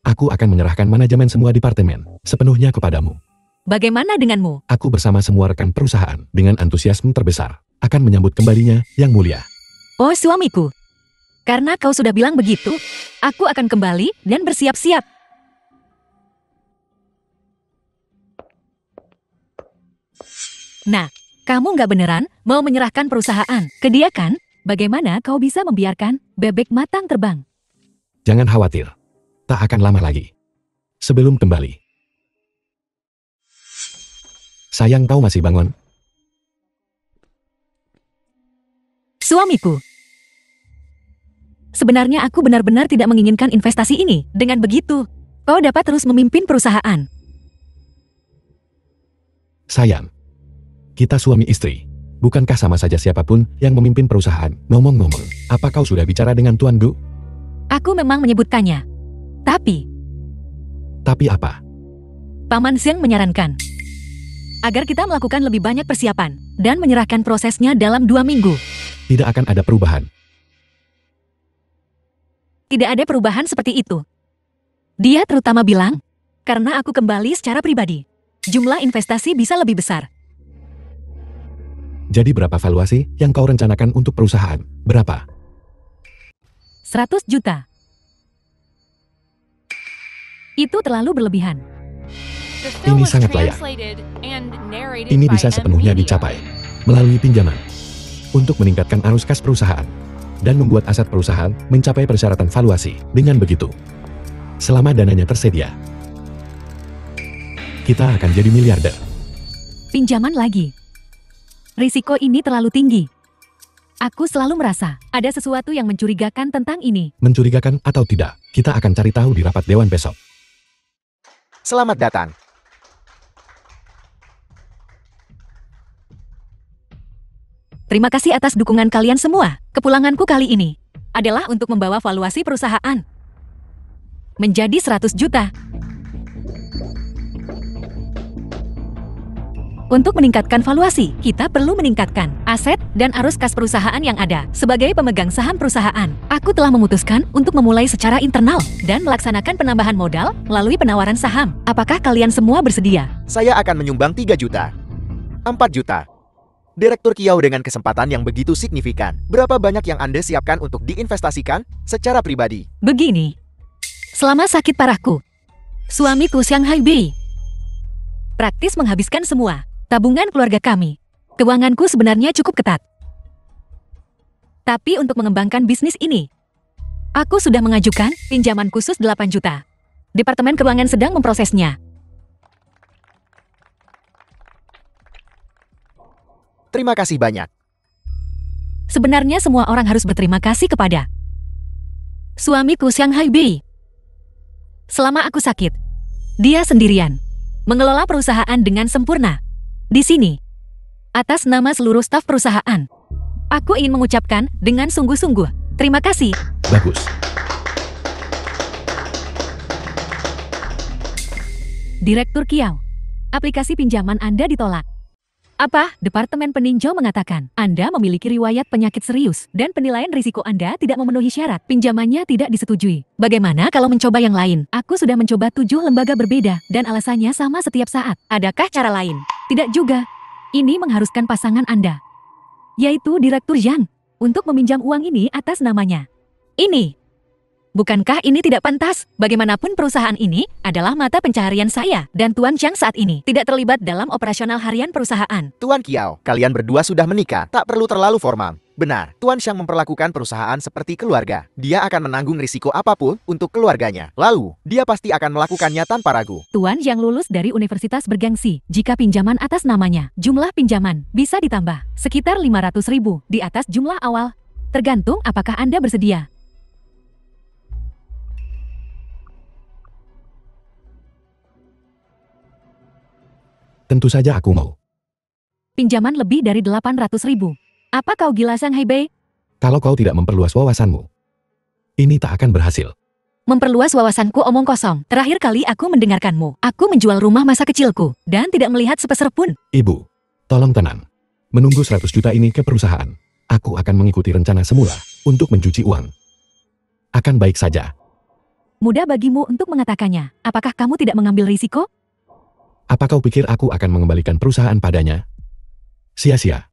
Aku akan menyerahkan manajemen semua departemen sepenuhnya kepadamu. Bagaimana denganmu? Aku bersama semua rekan perusahaan dengan antusiasme terbesar akan menyambut kembalinya Yang Mulia. Oh suamiku, karena kau sudah bilang begitu, aku akan kembali dan bersiap-siap. Nah, kamu nggak beneran mau menyerahkan perusahaan ke dia kan? Bagaimana kau bisa membiarkan bebek matang terbang? Jangan khawatir, tak akan lama lagi. Sebelum kembali. Sayang kau masih bangun. Suamiku, sebenarnya aku benar-benar tidak menginginkan investasi ini. Dengan begitu, kau dapat terus memimpin perusahaan. Sayang, kita suami istri. Bukankah sama saja siapapun yang memimpin perusahaan? Ngomong-ngomong, apa kau sudah bicara dengan Tuan Gu? Aku memang menyebutkannya. Tapi apa? Paman Zheng menyarankan agar kita melakukan lebih banyak persiapan dan menyerahkan prosesnya dalam 2 minggu. Tidak akan ada perubahan. Tidak ada perubahan seperti itu. Dia terutama bilang, karena aku kembali secara pribadi, jumlah investasi bisa lebih besar. Jadi berapa valuasi yang kau rencanakan untuk perusahaan? Berapa? 100 juta. Itu terlalu berlebihan. The film Ini was sangat layak. translated and narrated Ini by bisa M sepenuhnya Media. dicapai melalui pinjaman untuk meningkatkan arus kas perusahaan dan membuat aset perusahaan mencapai persyaratan valuasi. Dengan begitu, selama dananya tersedia, kita akan jadi miliarder. Pinjaman lagi. Risiko ini terlalu tinggi. Aku selalu merasa ada sesuatu yang mencurigakan tentang ini. Mencurigakan atau tidak, kita akan cari tahu di rapat dewan besok. Selamat datang. Terima kasih atas dukungan kalian semua. Kepulanganku kali ini adalah untuk membawa valuasi perusahaan menjadi 100 juta. Untuk meningkatkan valuasi, kita perlu meningkatkan aset dan arus kas perusahaan yang ada. Sebagai pemegang saham perusahaan, aku telah memutuskan untuk memulai secara internal dan melaksanakan penambahan modal melalui penawaran saham. Apakah kalian semua bersedia? Saya akan menyumbang 3 juta. 4 juta. Direktur Kiau dengan kesempatan yang begitu signifikan. Berapa banyak yang Anda siapkan untuk diinvestasikan secara pribadi? Begini, selama sakit parahku, suamiku Shanghai Bei praktis menghabiskan semua tabungan keluarga kami. Keuanganku sebenarnya cukup ketat. Tapi untuk mengembangkan bisnis ini, aku sudah mengajukan pinjaman khusus 8 juta. Departemen Keuangan sedang memprosesnya. Terima kasih banyak. Sebenarnya semua orang harus berterima kasih kepada suamiku Shanghai Bei. Selama aku sakit, dia sendirian mengelola perusahaan dengan sempurna. Di sini, atas nama seluruh staf perusahaan, aku ingin mengucapkan dengan sungguh-sungguh terima kasih. Bagus. Direktur Kiau, aplikasi pinjaman Anda ditolak. Apa? Departemen Peninjau mengatakan Anda memiliki riwayat penyakit serius dan penilaian risiko Anda tidak memenuhi syarat. Pinjamannya tidak disetujui. Bagaimana kalau mencoba yang lain? Aku sudah mencoba 7 lembaga berbeda dan alasannya sama setiap saat. Adakah cara lain? Tidak juga. Ini mengharuskan pasangan Anda, yaitu Direktur Zhang, untuk meminjam uang ini atas namanya. Ini. Bukankah ini tidak pantas? Bagaimanapun perusahaan ini adalah mata pencaharian saya dan Tuan Zhang saat ini tidak terlibat dalam operasional harian perusahaan. Tuan Kiau, kalian berdua sudah menikah. Tak perlu terlalu formal. Benar, Tuan Xiang memperlakukan perusahaan seperti keluarga. Dia akan menanggung risiko apapun untuk keluarganya. Lalu, dia pasti akan melakukannya tanpa ragu. Tuan yang lulus dari universitas bergengsi. Jika pinjaman atas namanya, jumlah pinjaman bisa ditambah sekitar 500.000 di atas jumlah awal. Tergantung apakah Anda bersedia. Tentu saja aku mau. Pinjaman lebih dari 800.000. Apa kau gila Shanghai Bei? Kalau kau tidak memperluas wawasanmu, ini tak akan berhasil. Memperluas wawasanku omong kosong. Terakhir kali aku mendengarkanmu. Aku menjual rumah masa kecilku dan tidak melihat sepeser pun. Ibu, tolong tenang. Menunggu 100 juta ini ke perusahaan. Aku akan mengikuti rencana semula untuk mencuci uang. Akan baik saja. Mudah bagimu untuk mengatakannya. Apakah kamu tidak mengambil risiko? Apa kau pikir aku akan mengembalikan perusahaan padanya? Sia-sia.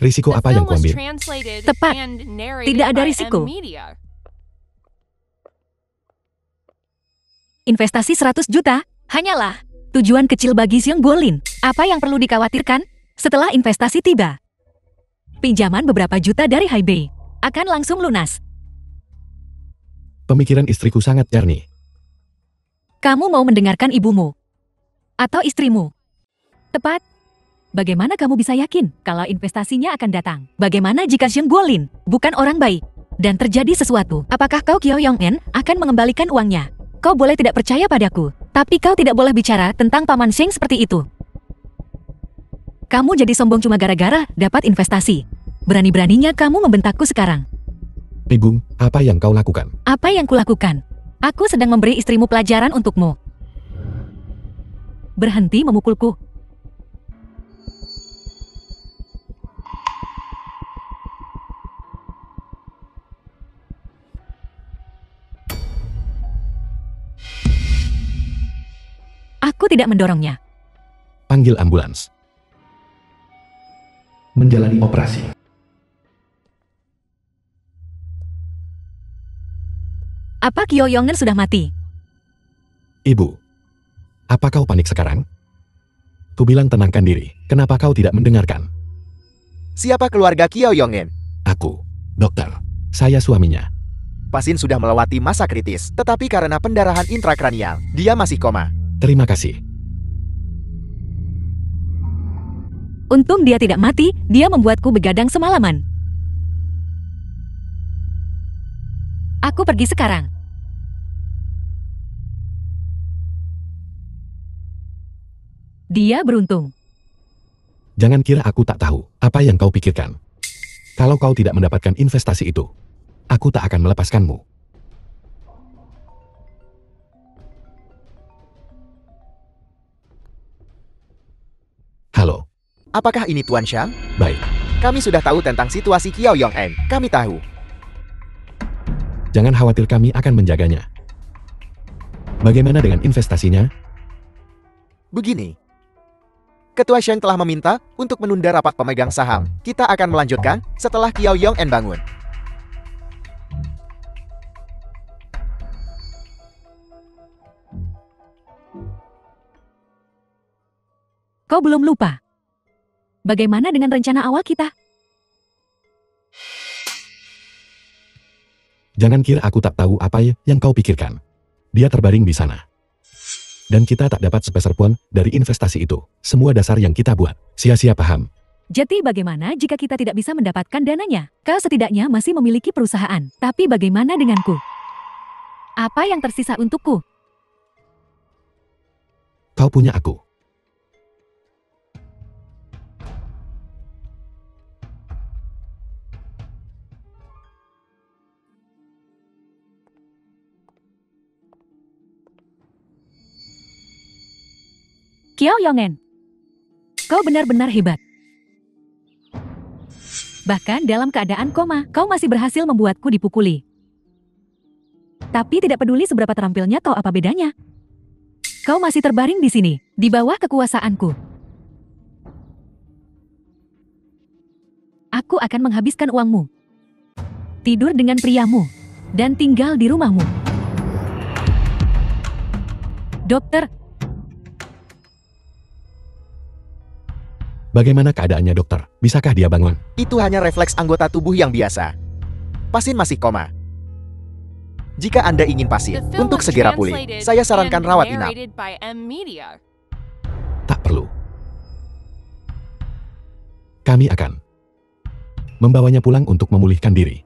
Risiko The apa yang film was kuambil? translated Tepat. and narrated Tidak ada by risiko. M-Media. Investasi 100 juta? Hanyalah tujuan kecil bagi Xiong Guolin. Apa yang perlu dikhawatirkan setelah investasi tiba? Pinjaman beberapa juta dari Haibei akan langsung lunas. Pemikiran istriku sangat jernih. Kamu mau mendengarkan ibumu atau istrimu? Tepat. Bagaimana kamu bisa yakin kalau investasinya akan datang? Bagaimana jika Xiong Guolin bukan orang baik dan terjadi sesuatu? Apakah kau Qiao Yong'en akan mengembalikan uangnya? Kau boleh tidak percaya padaku, tapi kau tidak boleh bicara tentang Paman Sheng seperti itu. Kamu jadi sombong cuma gara-gara dapat investasi. Berani-beraninya kamu membentakku sekarang. Ibu, apa yang kau lakukan? Apa yang kulakukan? Aku sedang memberi istrimu pelajaran untukmu. Berhenti memukulku. Aku tidak mendorongnya. Panggil ambulans. Menjalani operasi. Apa Qiao Yong'en sudah mati? Ibu, apa kau panik sekarang? Ku bilang tenangkan diri, kenapa kau tidak mendengarkan? Siapa keluarga Qiao Yong'en? Aku, dokter, saya suaminya. Pasien sudah melewati masa kritis, tetapi karena pendarahan intrakranial, dia masih koma. Terima kasih. Untung dia tidak mati, dia membuatku begadang semalaman. Aku pergi sekarang. Dia beruntung. Jangan kira aku tak tahu apa yang kau pikirkan. Kalau kau tidak mendapatkan investasi itu, aku tak akan melepaskanmu. Halo, Apakah ini Tuan Xiang? baik. Kami sudah tahu tentang situasi Qiao Yong'en. Kami tahu. Jangan khawatir, kami akan menjaganya. Bagaimana dengan investasinya? Begini. Ketua Sheng telah meminta untuk menunda rapat pemegang saham. Kita akan melanjutkan setelah Qiao Yong'en bangun. Kau belum lupa. Bagaimana dengan rencana awal kita? Jangan kira aku tak tahu apa yang kau pikirkan. Dia terbaring di sana. Dan kita tak dapat sepeser pun dari investasi itu. Semua dasar yang kita buat, sia-sia, paham? Jadi bagaimana jika kita tidak bisa mendapatkan dananya? Kau setidaknya masih memiliki perusahaan. Tapi bagaimana denganku? Apa yang tersisa untukku? Kau punya aku. Qiao Yong'en, kau benar-benar hebat. Bahkan dalam keadaan koma, kau masih berhasil membuatku dipukuli. Tapi tidak peduli seberapa terampilnya kau, apa bedanya? Kau masih terbaring di sini, di bawah kekuasaanku. Aku akan menghabiskan uangmu, tidur dengan priamu, dan tinggal di rumahmu. Dokter, Bagaimana keadaannya, dokter? Bisakah dia bangun? Itu hanya refleks anggota tubuh yang biasa. Pasien masih koma. Jika Anda ingin The pasien film untuk was segera pulih, translated saya sarankan and rawat inap. narrated by M-Media. Tak perlu. Kami akan membawanya pulang untuk memulihkan diri.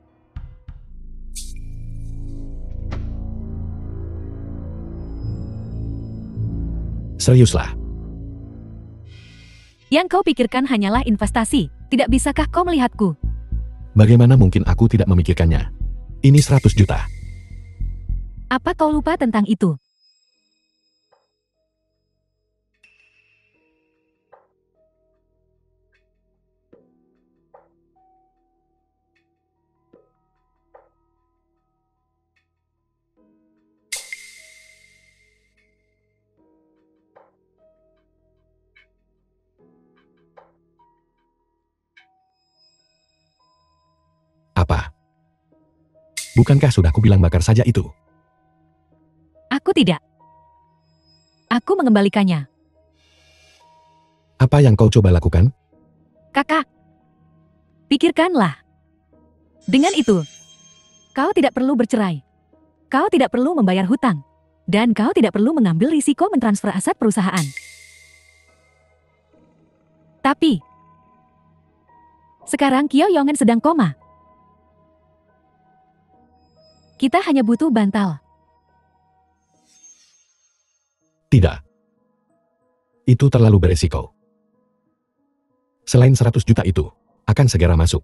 Seriuslah. yang kau pikirkan hanyalah investasi. Tidak bisakah kau melihatku? Bagaimana mungkin aku tidak memikirkannya? Ini 100 juta. Apa kau lupa tentang itu? apa? Bukankah sudah kubilang bakar saja itu? Aku tidak. Aku mengembalikannya. Apa yang kau coba lakukan? Kakak, pikirkanlah. Dengan itu, kau tidak perlu bercerai. Kau tidak perlu membayar hutang. Dan kau tidak perlu mengambil risiko mentransfer aset perusahaan. Tapi, sekarang Kyo Yongen sedang koma. Kita hanya butuh bantal. Tidak. Itu terlalu beresiko. Selain 100 juta itu, akan segera masuk.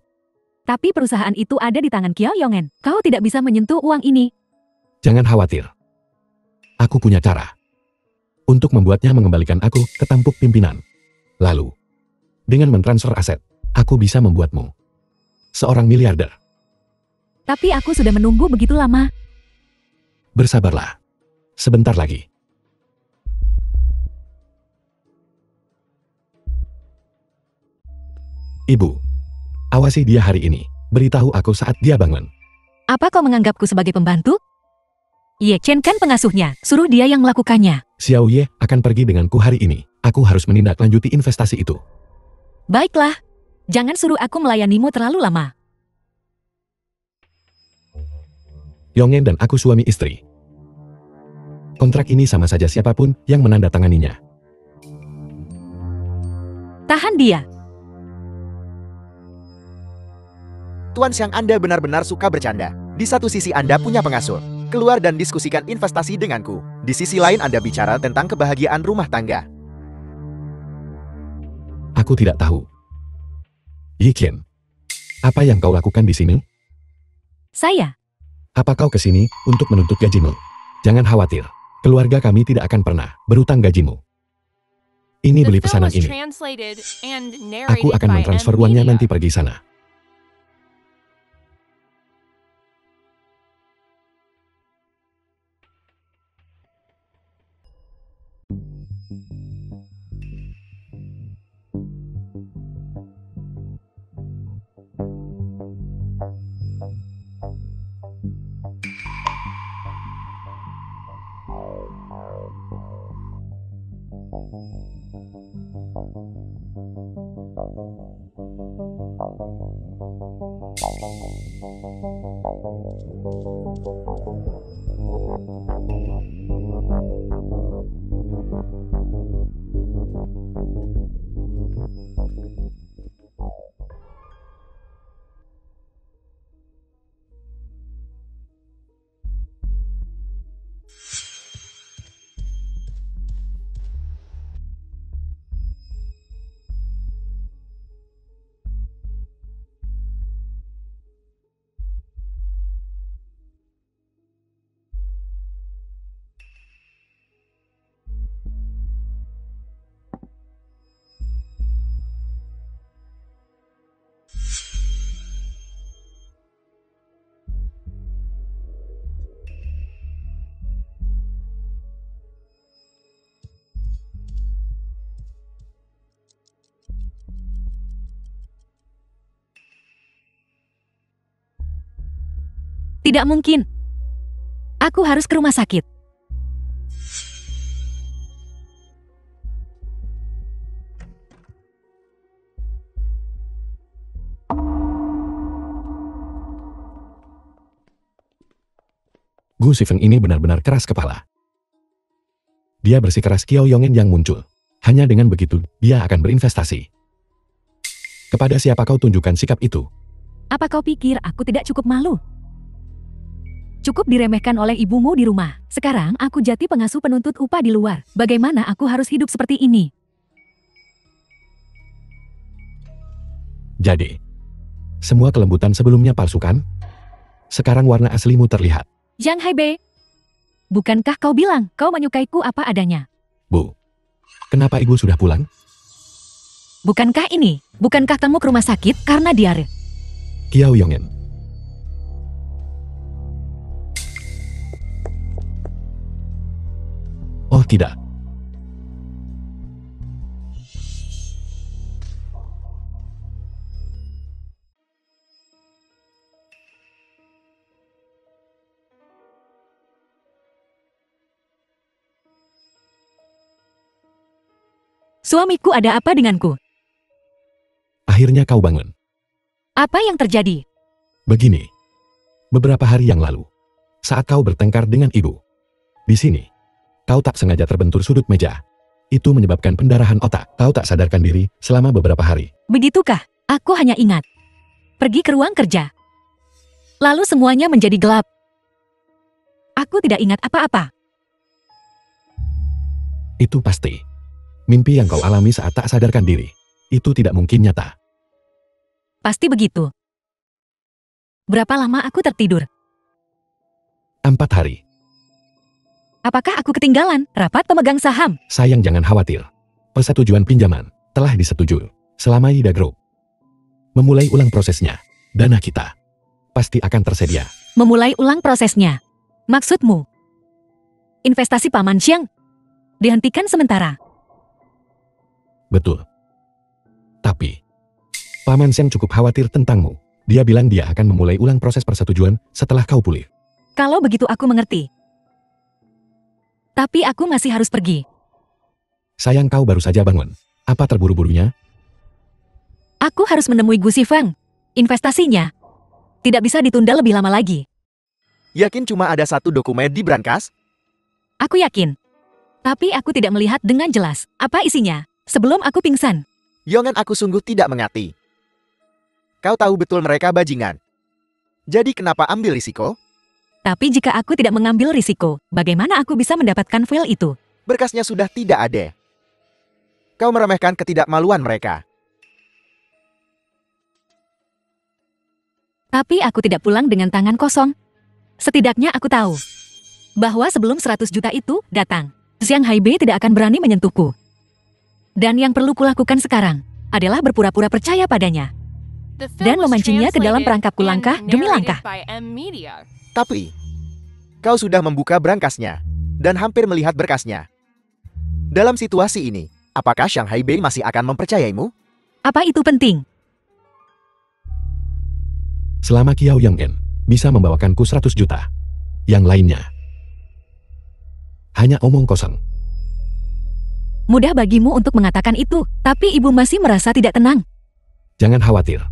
Tapi perusahaan itu ada di tangan Kyo Yongen. Kau tidak bisa menyentuh uang ini. Jangan khawatir. Aku punya cara. Untuk membuatnya mengembalikan aku ke tampuk pimpinan. Lalu, dengan mentransfer aset, aku bisa membuatmu seorang miliarder. Tapi aku sudah menunggu begitu lama. Bersabarlah. Sebentar lagi. Ibu, awasi dia hari ini. Beritahu aku saat dia bangun. Apa kau menganggapku sebagai pembantu? Ye Chen kan pengasuhnya, suruh dia yang melakukannya. Xiao Ye akan pergi denganku hari ini. Aku harus menindaklanjuti investasi itu. Baiklah, jangan suruh aku melayanimu terlalu lama. Yongen dan aku suami istri. Kontrak ini sama saja siapapun yang menandatanganinya. Tahan dia. Tuan Xiang, Anda benar-benar suka bercanda. Di satu sisi Anda punya pengasuh. Keluar dan diskusikan investasi denganku. Di sisi lain Anda bicara tentang kebahagiaan rumah tangga. Aku tidak tahu. Ye Qian, apa yang kau lakukan di sini? Saya, Apa kau kesini untuk menuntut gajimu? Jangan khawatir. Keluarga kami tidak akan pernah berutang gajimu. Ini The beli film pesanan was ini. translated and Aku narrated akan by mentransfer M uangnya Media. nanti pergi sana. tidak mungkin. Aku harus ke rumah sakit. Gu Shifeng ini benar-benar keras kepala. Dia bersikeras Kiao Yongen yang muncul. Hanya dengan begitu, dia akan berinvestasi. Kepada siapa kau tunjukkan sikap itu? Apa kau pikir aku tidak cukup malu? Cukup diremehkan oleh ibumu di rumah. Sekarang aku jadi pengasuh penuntut upah di luar. Bagaimana aku harus hidup seperti ini? Jadi, semua kelembutan sebelumnya palsu kan? Sekarang warna aslimu terlihat. Zhang Haibei, bukankah kau bilang kau menyukaiku apa adanya? Bu, kenapa ibu sudah pulang? Bukankah kamu ke rumah sakit karena diare? Kiao Yongen. Oh tidak. Suamiku, ada apa denganku? Akhirnya kau bangun. Apa yang terjadi? Begini. Beberapa hari yang lalu, saat kau bertengkar dengan ibu. Di sini, kau tak sengaja terbentur sudut meja. Itu menyebabkan pendarahan otak. Kau tak sadarkan diri selama beberapa hari. Begitukah? Aku hanya ingat. Pergi ke ruang kerja. Lalu semuanya menjadi gelap. Aku tidak ingat apa-apa. Itu pasti. Mimpi yang kau alami saat tak sadarkan diri. Itu tidak mungkin nyata. Pasti begitu. Berapa lama aku tertidur? 4 hari. Apakah aku ketinggalan rapat pemegang saham? Sayang, jangan khawatir. Persetujuan pinjaman telah disetujui selama Ida Group memulai ulang prosesnya. Dana kita pasti akan tersedia. Memulai ulang prosesnya. Maksudmu? Investasi Paman Xiang dihentikan sementara. Betul. Tapi, Paman Xiang cukup khawatir tentangmu. Dia bilang dia akan memulai ulang proses persetujuan setelah kau pulih. Kalau begitu aku mengerti. Tapi aku masih harus pergi. Sayang, kau baru saja bangun. Apa terburu-burunya? Aku harus menemui Gu Sifeng. Investasinya tidak bisa ditunda lebih lama lagi. Yakin cuma ada satu dokumen di brankas? Aku yakin. Tapi aku tidak melihat dengan jelas apa isinya sebelum aku pingsan. Yongan, aku sungguh tidak mengerti. Kau tahu betul mereka bajingan. Jadi kenapa ambil risiko? Tapi jika aku tidak mengambil risiko, bagaimana aku bisa mendapatkan file itu? Berkasnya sudah tidak ada. Kau meremehkan ketidakmaluan mereka. Tapi aku tidak pulang dengan tangan kosong. Setidaknya aku tahu bahwa sebelum 100 juta itu datang, Xiang Haibei tidak akan berani menyentuhku. Dan yang perlu kulakukan sekarang adalah berpura-pura percaya padanya The dan film was memancingnya ke dalam translated perangkapku and langkah demi narrated langkah. by M Media. Tapi, kau sudah membuka brankasnya dan hampir melihat berkasnya. Dalam situasi ini, apakah Xiang Haibei masih akan mempercayaimu? Apa itu penting? Selama Kiao Yang En bisa membawakanku 100 juta. Yang lainnya hanya omong kosong. Mudah bagimu untuk mengatakan itu, tapi ibu masih merasa tidak tenang. Jangan khawatir.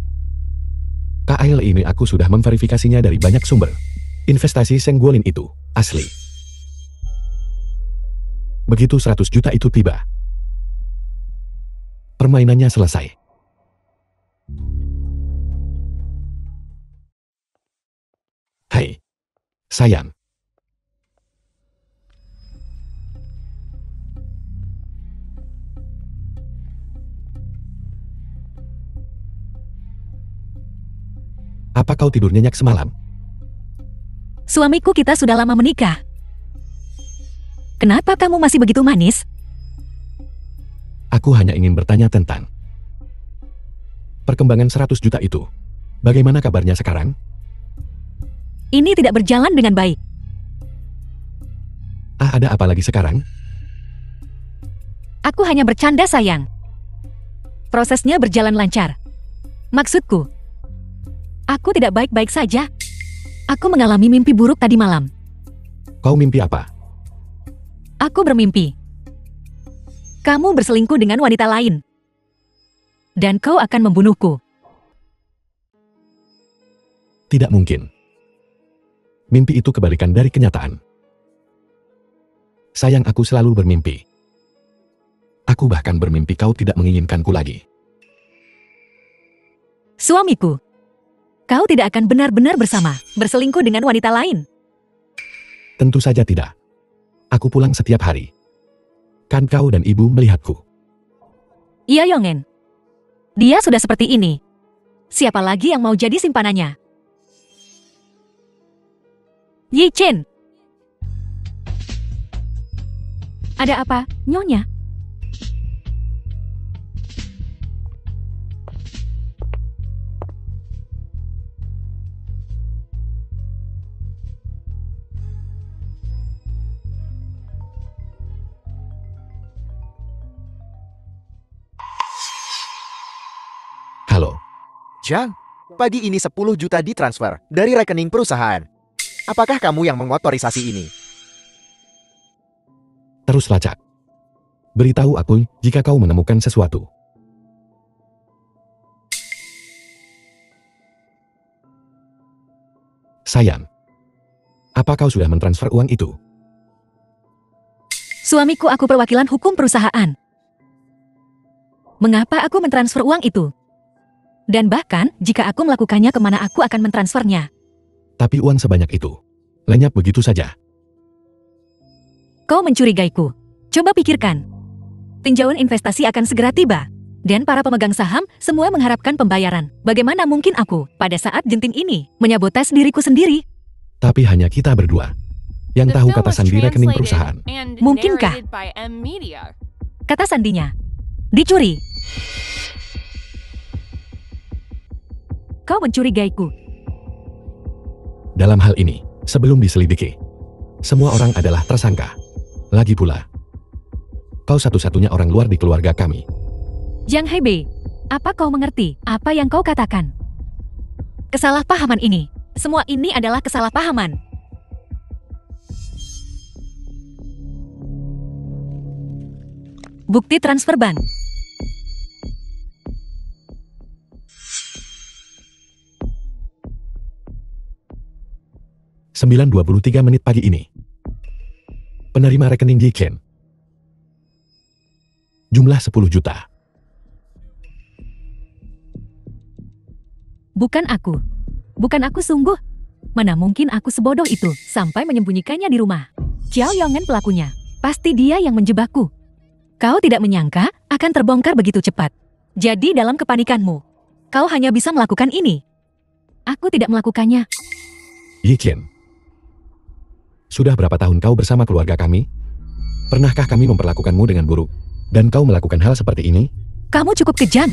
KAL ini aku sudah memverifikasinya dari banyak sumber. Investasi Seng Guolin itu asli. Begitu 100 juta itu tiba, permainannya selesai. Hai, sayang. Apa kau tidur nyenyak semalam? Suamiku, kita sudah lama menikah. Kenapa kamu masih begitu manis? Aku hanya ingin bertanya tentang perkembangan 100 juta itu. Bagaimana kabarnya sekarang? Ini tidak berjalan dengan baik. Ada apa lagi sekarang? Aku hanya bercanda, sayang. Prosesnya berjalan lancar. Maksudku, aku tidak baik-baik saja. Aku mengalami mimpi buruk tadi malam. Kau mimpi apa? Aku bermimpi kamu berselingkuh dengan wanita lain. Dan kau akan membunuhku. Tidak mungkin. Mimpi itu kebalikan dari kenyataan. Sayang, aku selalu bermimpi. Aku bahkan bermimpi kau tidak menginginkanku lagi. Suamiku, kau tidak akan benar-benar bersama, berselingkuh dengan wanita lain. Tentu saja tidak. Aku pulang setiap hari. Kan kau dan ibu melihatku. Iya, Yongen. Dia sudah seperti ini. Siapa lagi yang mau jadi simpanannya? Yi Chen. Ada apa, Nyonya? Halo. Zhang, pagi ini 10 juta ditransfer dari rekening perusahaan. Apakah kamu yang mengotorisasi ini? Terus lacak. Beritahu aku jika kau menemukan sesuatu. Sayang, apa kau sudah mentransfer uang itu? Suamiku, aku perwakilan hukum perusahaan. Mengapa aku mentransfer uang itu? Dan bahkan, jika aku melakukannya, kemana aku akan mentransfernya? Tapi uang sebanyak itu lenyap begitu saja. Kau mencurigaiku. Coba pikirkan. Tinjauan investasi akan segera tiba. Dan para pemegang saham semua mengharapkan pembayaran. Bagaimana mungkin aku, pada saat genting ini, menyabotas diriku sendiri? Tapi hanya kita berdua yang The tahu film kata was sandi rekening translated perusahaan. and Mungkinkah? narrated by M Media. Kata sandinya. Dicuri. Kau mencurigaiku. Dalam hal ini, sebelum diselidiki, semua orang adalah tersangka. Lagi pula, kau satu-satunya orang luar di keluarga kami. Jiang Hebei, apa kau mengerti apa yang kau katakan? Kesalahpahaman ini. Semua ini adalah kesalahpahaman. Bukti transfer ban. Sembilan 23 menit pagi ini. Penerima rekening Yichen. Jumlah 10 juta. Bukan aku. Bukan aku sungguh. Mana mungkin aku sebodoh itu sampai menyembunyikannya di rumah. Xiao Yongen pelakunya. Pasti dia yang menjebakku. Kau tidak menyangka akan terbongkar begitu cepat. Jadi dalam kepanikanmu, kau hanya bisa melakukan ini. Aku tidak melakukannya. Yichen. Sudah berapa tahun kau bersama keluarga kami? Pernahkah kami memperlakukanmu dengan buruk? Dan kau melakukan hal seperti ini? Kamu cukup kejam.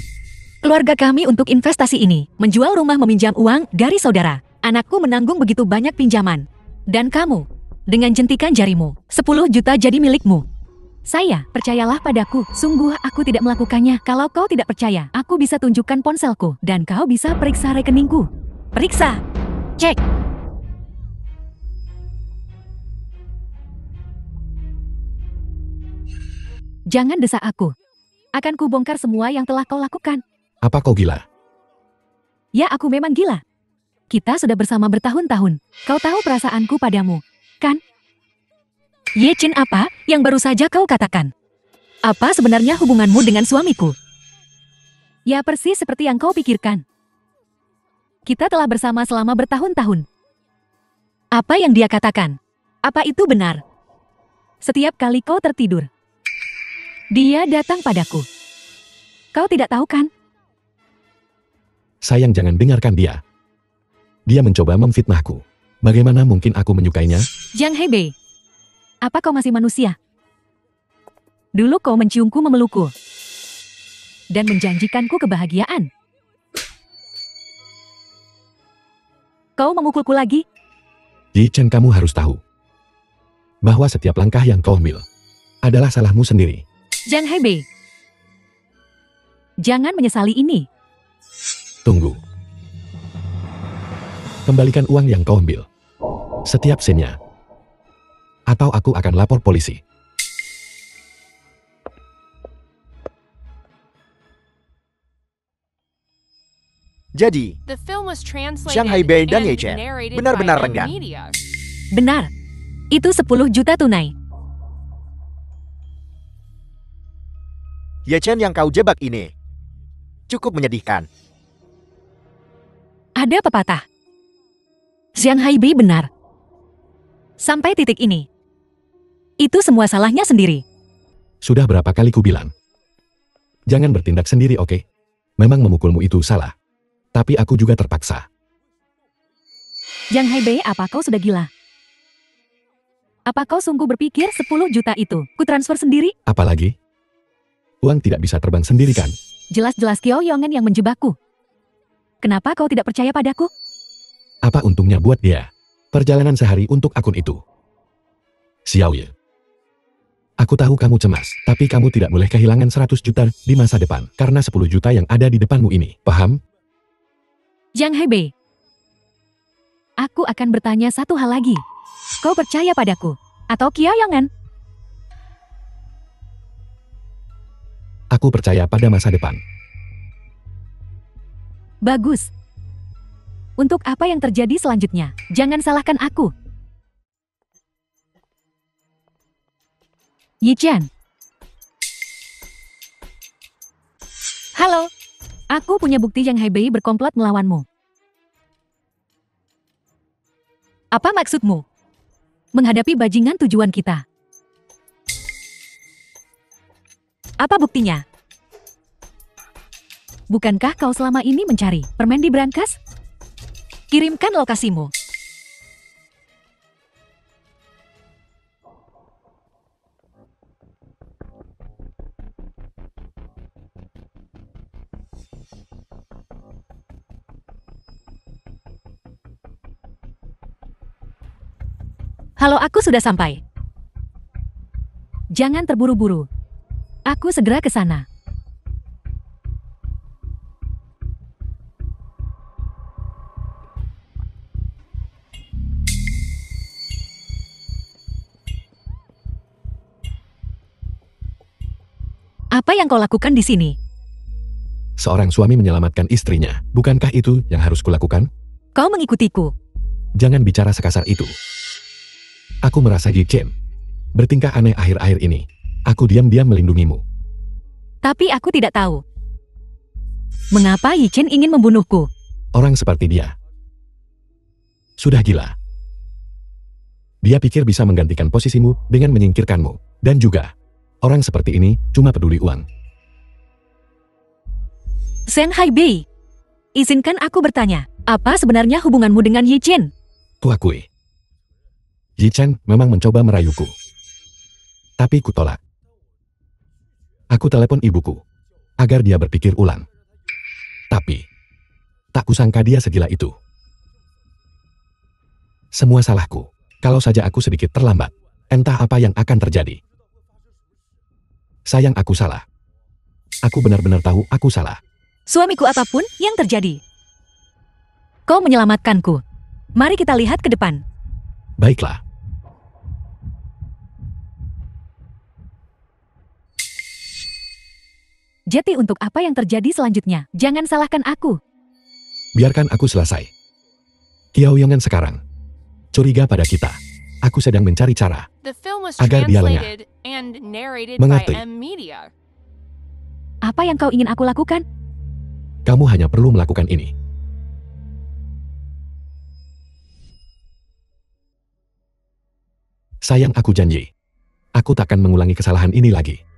Keluarga kami untuk investasi ini menjual rumah meminjam uang dari saudara. Anakku menanggung begitu banyak pinjaman. Dan kamu, dengan jentikan jarimu, 10 juta jadi milikmu. Saya, percayalah padaku, sungguh aku tidak melakukannya. Kalau kau tidak percaya, aku bisa tunjukkan ponselku. Dan kau bisa periksa rekeningku. Periksa. Cek. Jangan desak aku. Akan kubongkar semua yang telah kau lakukan. Apa kau gila? Ya, aku memang gila. Kita sudah bersama bertahun-tahun. Kau tahu perasaanku padamu, kan? Ye Chen, apa yang baru saja kau katakan? Apa sebenarnya hubunganmu dengan suamiku? Ya, persis seperti yang kau pikirkan. Kita telah bersama selama bertahun-tahun. Apa yang dia katakan? Apa itu benar? Setiap kali kau tertidur, dia datang padaku. Kau tidak tahu kan? Sayang, jangan dengarkan dia. Dia mencoba memfitnahku. Bagaimana mungkin aku menyukainya? Jiang Hebei, apa kau masih manusia? Dulu kau menciumku, memelukku, dan menjanjikanku kebahagiaan. Kau memukulku lagi? Yichen, kamu harus tahu bahwa setiap langkah yang kau ambil adalah salahmu sendiri. Jiang Hebei, jangan menyesali ini. Tunggu. Kembalikan uang yang kau ambil. Setiap sennya. Atau aku akan lapor polisi. Jadi, The film was translated Jiang Hebei dan and Ye Chen narrated benar-benar by M renggang. Media. Benar. Itu 10 juta tunai. Ye Chen yang kau jebak ini cukup menyedihkan. Ada pepatah. Jiang Hebei benar. Sampai titik ini. Itu semua salahnya sendiri. Sudah berapa kali ku bilang. Jangan bertindak sendiri, oke? Memang memukulmu itu salah. Tapi aku juga terpaksa. Jiang Hebei, apa kau sudah gila? Apa kau sungguh berpikir 10 juta itu ku transfer sendiri? Apalagi? Uang tidak bisa terbang sendiri kan? Jelas-jelas Xiao Yongen yang menjebakku. Kenapa kau tidak percaya padaku? Apa untungnya buat dia? Perjalanan sehari untuk akun itu. Xiao Ye. Aku tahu kamu cemas, tapi kamu tidak boleh kehilangan 100 juta di masa depan, karena 10 juta yang ada di depanmu ini. Paham? Jiang Hebei, aku akan bertanya satu hal lagi. Kau percaya padaku? Atau Xiao Yongen? Aku percaya pada masa depan. Bagus. Untuk apa yang terjadi selanjutnya, jangan salahkan aku. Yi Chen. Halo. Aku punya bukti yang Haibei berkomplot melawanmu. Apa maksudmu? Menghadapi bajingan tujuan kita. Apa buktinya? Bukankah kau selama ini mencari permen di brankas? Kirimkan lokasimu. Halo, aku sudah sampai. Jangan terburu-buru. Aku segera ke sana. Apa yang kau lakukan di sini? Seorang suami menyelamatkan istrinya. Bukankah itu yang harus kulakukan? Kau mengikutiku. Jangan bicara sekasar itu. Aku merasa Yi Chen bertingkah aneh akhir-akhir ini. Aku diam-diam melindungimu. Tapi aku tidak tahu. Mengapa Yi Chen ingin membunuhku? Orang seperti dia sudah gila. Dia pikir bisa menggantikan posisimu dengan menyingkirkanmu. Dan juga, orang seperti ini cuma peduli uang. Shen Haibei, izinkan aku bertanya, apa sebenarnya hubunganmu dengan Yi Chen? Kuakui. Yi Chen memang mencoba merayuku. Tapi kutolak. Aku telepon ibuku agar dia berpikir ulang. Tapi, tak kusangka dia segila itu. Semua salahku. Kalau saja aku sedikit terlambat, entah apa yang akan terjadi. Sayang, aku salah. Aku benar-benar tahu aku salah. Suamiku, apapun yang terjadi, kau menyelamatkanku. Mari kita lihat ke depan. Baiklah. Jadi untuk apa yang terjadi selanjutnya? Jangan salahkan aku. Biarkan aku selesai. Kiao Yongan sekarang curiga pada kita. Aku sedang mencari cara The film was agar dia lengah. translated and narrated Mengerti. by M Media. Apa yang kau ingin aku lakukan? Kamu hanya perlu melakukan ini. Sayang, aku janji. Aku takkan mengulangi kesalahan ini lagi.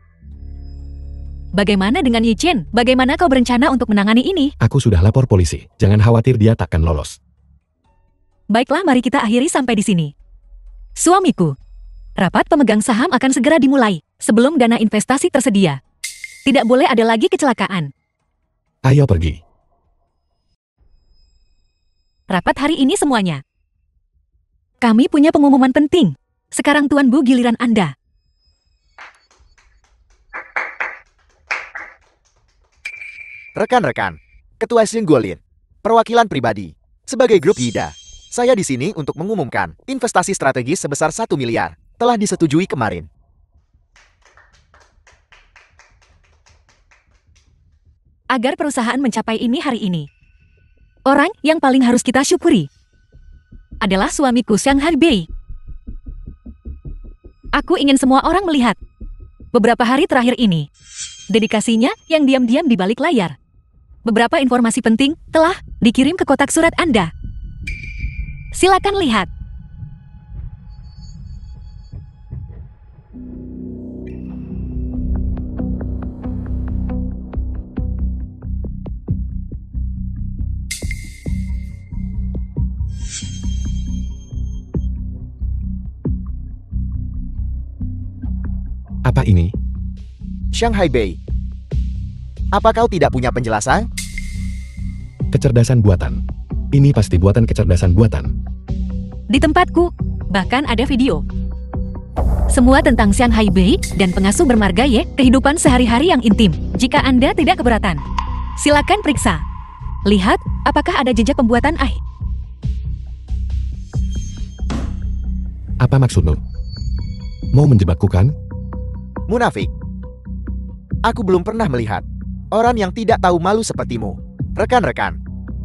Bagaimana dengan Yi Chen? Bagaimana kau berencana untuk menangani ini? Aku sudah lapor polisi. Jangan khawatir, dia takkan lolos. Baiklah, mari kita akhiri sampai di sini. Suamiku, rapat pemegang saham akan segera dimulai sebelum dana investasi tersedia. Tidak boleh ada lagi kecelakaan. Ayo pergi. Rapat hari ini semuanya. Kami punya pengumuman penting. Sekarang Tuan Bu, giliran Anda. Rekan-rekan, Ketua Xinguolin, perwakilan pribadi. Sebagai grup Yida, saya di sini untuk mengumumkan investasi strategis sebesar 1 miliar telah disetujui kemarin. Agar perusahaan mencapai ini hari ini, orang yang paling harus kita syukuri adalah suamiku, Xiang Haibei. Aku ingin semua orang melihat beberapa hari terakhir ini dedikasinya yang diam-diam di balik layar. Beberapa informasi penting telah dikirim ke kotak surat Anda. Silakan lihat. Apa ini? Xiang Haibei, apa kau tidak punya penjelasan? Kecerdasan buatan. Ini pasti buatan kecerdasan buatan. Di tempatku, bahkan ada video. Semua tentang Xiang Haibei dan pengasuh bermarga Ye, kehidupan sehari-hari yang intim. Jika Anda tidak keberatan, silakan periksa. Lihat, apakah ada jejak pembuatan AI. Apa maksudmu? Mau menjebakku kan? Munafik. Aku belum pernah melihat orang yang tidak tahu malu sepertimu. Rekan-rekan,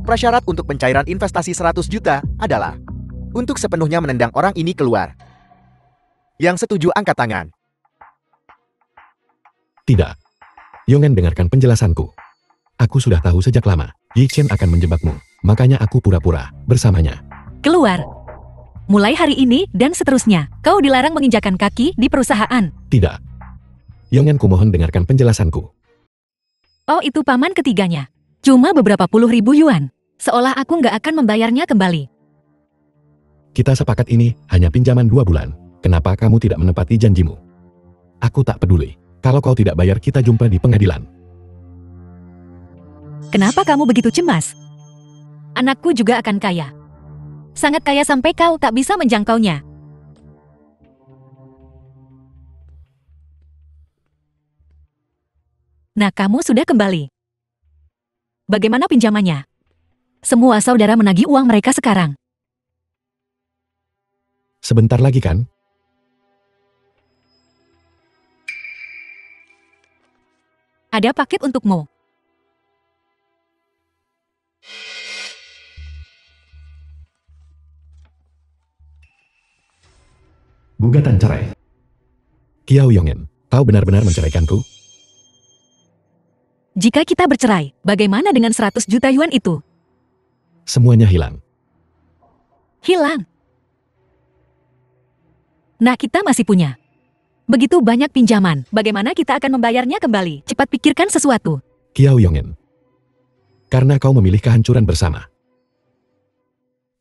prasyarat untuk pencairan investasi 100 juta adalah untuk sepenuhnya menendang orang ini keluar. Yang setuju angkat tangan. Tidak. Yongen, dengarkan penjelasanku. Aku sudah tahu sejak lama, Yi Chen akan menjebakmu. Makanya aku pura-pura bersamanya. Keluar. Mulai hari ini dan seterusnya, kau dilarang menginjakan kaki di perusahaan. Tidak. Yongen, kumohon dengarkan penjelasanku. Oh, itu paman ketiganya. Cuma beberapa puluh ribu yuan. Seolah aku nggak akan membayarnya kembali. Kita sepakat ini hanya pinjaman 2 bulan. Kenapa kamu tidak menepati janjimu? Aku tak peduli. Kalau kau tidak bayar, kita jumpa di pengadilan. Kenapa kamu begitu cemas? Anakku juga akan kaya. Sangat kaya sampai kau tak bisa menjangkaunya. Nah, kamu sudah kembali. Bagaimana pinjamannya? Semua saudara menagih uang mereka sekarang. Sebentar lagi kan? Ada paket untukmu. Gugatan cerai. Kiao Yongen, kau benar-benar menceraikanku? Jika kita bercerai, bagaimana dengan 100 juta yuan itu? Semuanya hilang. Hilang. Nah, kita masih punya begitu banyak pinjaman. Bagaimana kita akan membayarnya kembali? Cepat pikirkan sesuatu. Kiao Yongen, karena kau memilih kehancuran bersama.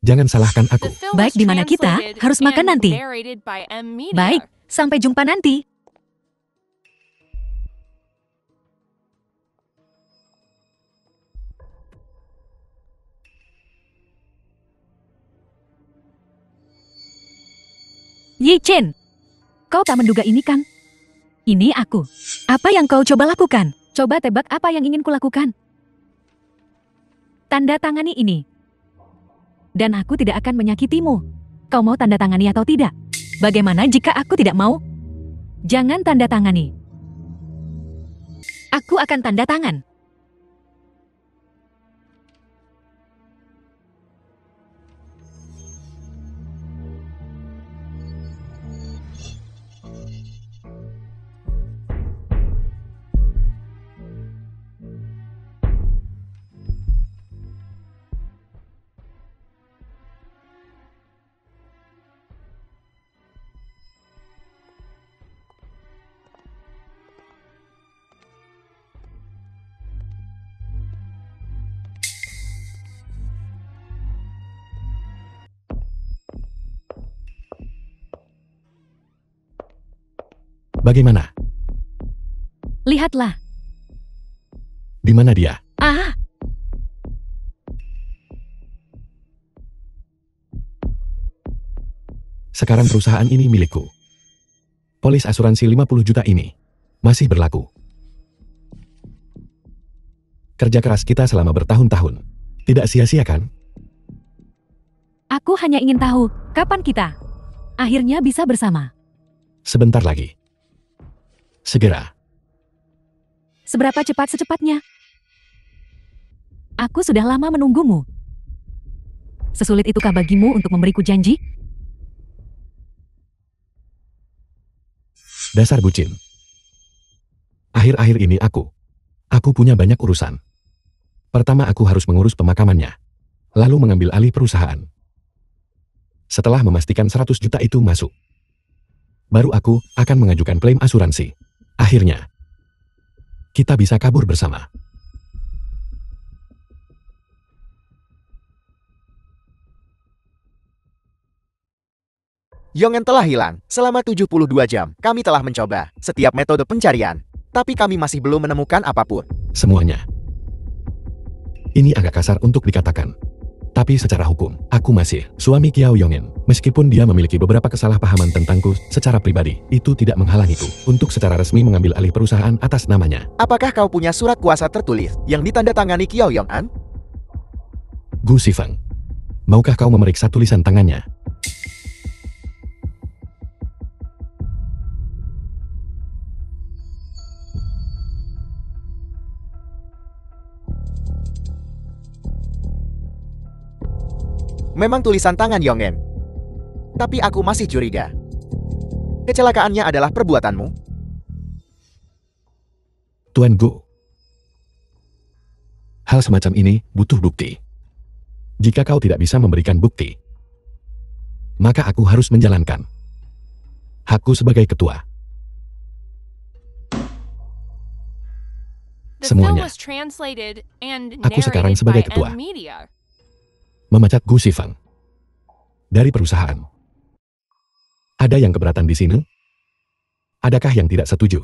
Jangan salahkan aku. The film Baik, was di mana kita translated harus makan and nanti. narrated by M Media. Baik, sampai jumpa nanti. Yi Chen, kau tak menduga ini kan? Ini aku. Apa yang kau coba lakukan? Coba tebak apa yang ingin kulakukan? Tanda tangani ini. Dan aku tidak akan menyakitimu. Kau mau tanda tangani atau tidak? Bagaimana jika aku tidak mau? Jangan tanda tangani. Aku akan tanda tangan. Bagaimana? Lihatlah. Di mana dia? Ah, Sekarang perusahaan ini milikku. Polis asuransi 50 juta ini masih berlaku. Kerja keras kita selama bertahun-tahun tidak sia-sia kan? aku hanya ingin tahu kapan kita akhirnya bisa bersama. Sebentar lagi. Segera. Seberapa cepat secepatnya? Aku sudah lama menunggumu. Sesulit itukah bagimu untuk memberiku janji? Dasar bucin. Akhir-akhir ini aku punya banyak urusan. Pertama, aku harus mengurus pemakamannya, lalu mengambil alih perusahaan. Setelah memastikan 100 juta itu masuk, baru aku akan mengajukan klaim asuransi. Akhirnya, kita bisa kabur bersama. Yongen telah hilang selama 72 jam. Kami telah mencoba setiap metode pencarian, tapi kami masih belum menemukan apapun. Semuanya. Ini agak kasar untuk dikatakan. Tapi secara hukum, aku masih suami Kiao Yongen. Meskipun dia memiliki beberapa kesalahpahaman tentangku secara pribadi, itu tidak menghalangiku untuk secara resmi mengambil alih perusahaan atas namanya. Apakah kau punya surat kuasa tertulis yang ditandatangani Kiao Yong-an? Gu Sifeng, maukah kau memeriksa tulisan tangannya? memang tulisan tangan Yongen. Tapi aku masih curiga. Kecelakaannya adalah perbuatanmu. Tuan Gu. Hal semacam ini butuh bukti. Jika kau tidak bisa memberikan bukti, maka aku harus menjalankan hakku sebagai ketua. The film Semuanya. was translated and Aku sekarang narrated sebagai by ketua. Media. Memecat Gu Shifang dari perusahaan. Ada yang keberatan di sini? Adakah yang tidak setuju?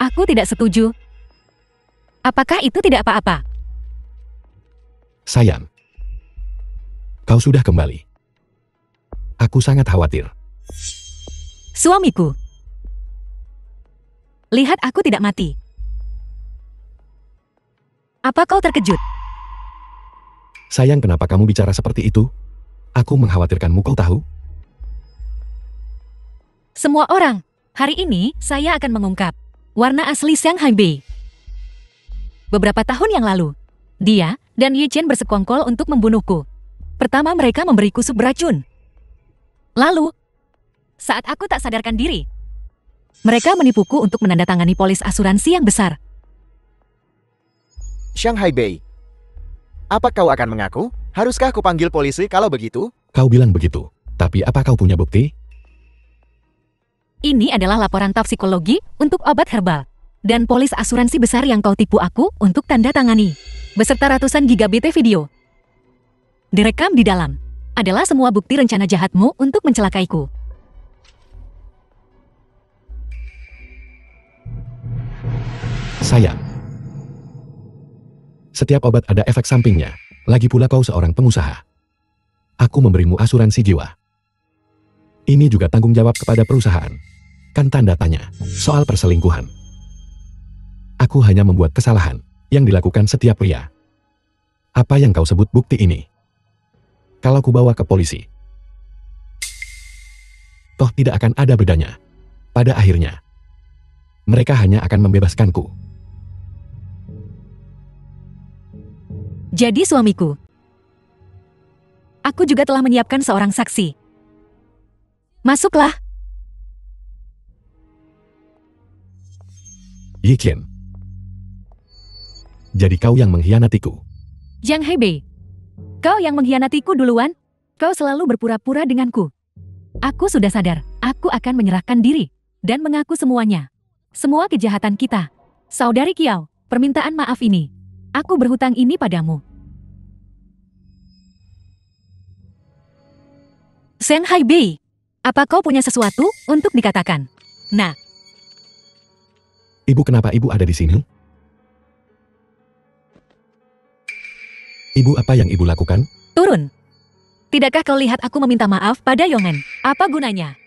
Aku tidak setuju. Apakah itu tidak apa-apa? Sayang, kau sudah kembali. Aku sangat khawatir. Suamiku. Lihat aku tidak mati. Apa kau terkejut? Sayang, kenapa kamu bicara seperti itu? Aku mengkhawatirkanmu, kau tahu? Semua orang, hari ini saya akan mengungkap warna asli Shanghai Bei. Beberapa tahun yang lalu, dia dan Ye Chen bersekongkol untuk membunuhku. Pertama mereka memberiku sup beracun. Lalu, saat aku tak sadarkan diri, mereka menipuku untuk menandatangani polis asuransi yang besar. Shanghai Bei. Apa kau akan mengaku? Haruskah aku panggil polisi kalau begitu? Kau bilang begitu, tapi apa kau punya bukti? Ini adalah laporan toksikologi untuk obat herbal. Dan polis asuransi besar yang kau tipu aku untuk tanda tangani. Beserta ratusan gigabit video. Direkam di dalam. Adalah semua bukti rencana jahatmu untuk mencelakaiku. Sayang. Setiap obat ada efek sampingnya. Lagi pula kau seorang pengusaha. Aku memberimu asuransi jiwa. Ini juga tanggung jawab kepada perusahaan. Kan tanda tanya soal perselingkuhan. Aku hanya membuat kesalahan yang dilakukan setiap pria. Apa yang kau sebut bukti ini? Kalau ku bawa ke polisi, toh tidak akan ada bedanya. Pada akhirnya, mereka hanya akan membebaskanku. Jadi suamiku. Aku juga telah menyiapkan seorang saksi. Masuklah. Ye Qian. Jadi kau yang mengkhianatiku. Jiang Hebei. Kau yang mengkhianatiku duluan. Kau selalu berpura-pura denganku. Aku sudah sadar. Aku akan menyerahkan diri. Dan mengaku semuanya. Semua kejahatan kita. Saudari Kiao, permintaan maaf ini. Aku berhutang ini padamu. Shanghai Bei. Apa kau punya sesuatu untuk dikatakan? Nah, Ibu, kenapa ibu ada di sini? Ibu, apa yang ibu lakukan? turun. Tidakkah kau lihat aku meminta maaf pada Yongen? Apa gunanya?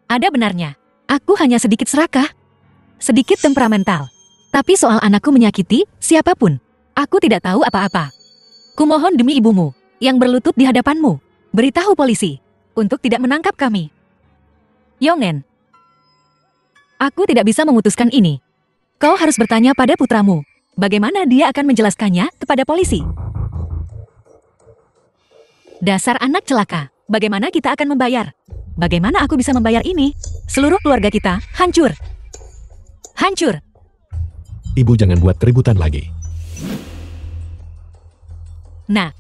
Ada benarnya. Aku hanya sedikit serakah. Sedikit temperamental. Tapi soal anakku menyakiti siapapun, aku tidak tahu apa-apa. Kumohon demi ibumu, yang berlutut di hadapanmu, beritahu polisi, untuk tidak menangkap kami. Yongen, aku tidak bisa memutuskan ini. Kau harus bertanya pada putramu, bagaimana dia akan menjelaskannya kepada polisi. Dasar anak celaka, bagaimana kita akan membayar? Bagaimana aku bisa membayar ini? Seluruh keluarga kita hancur. Hancur. Ibu jangan buat keributan lagi. Nah,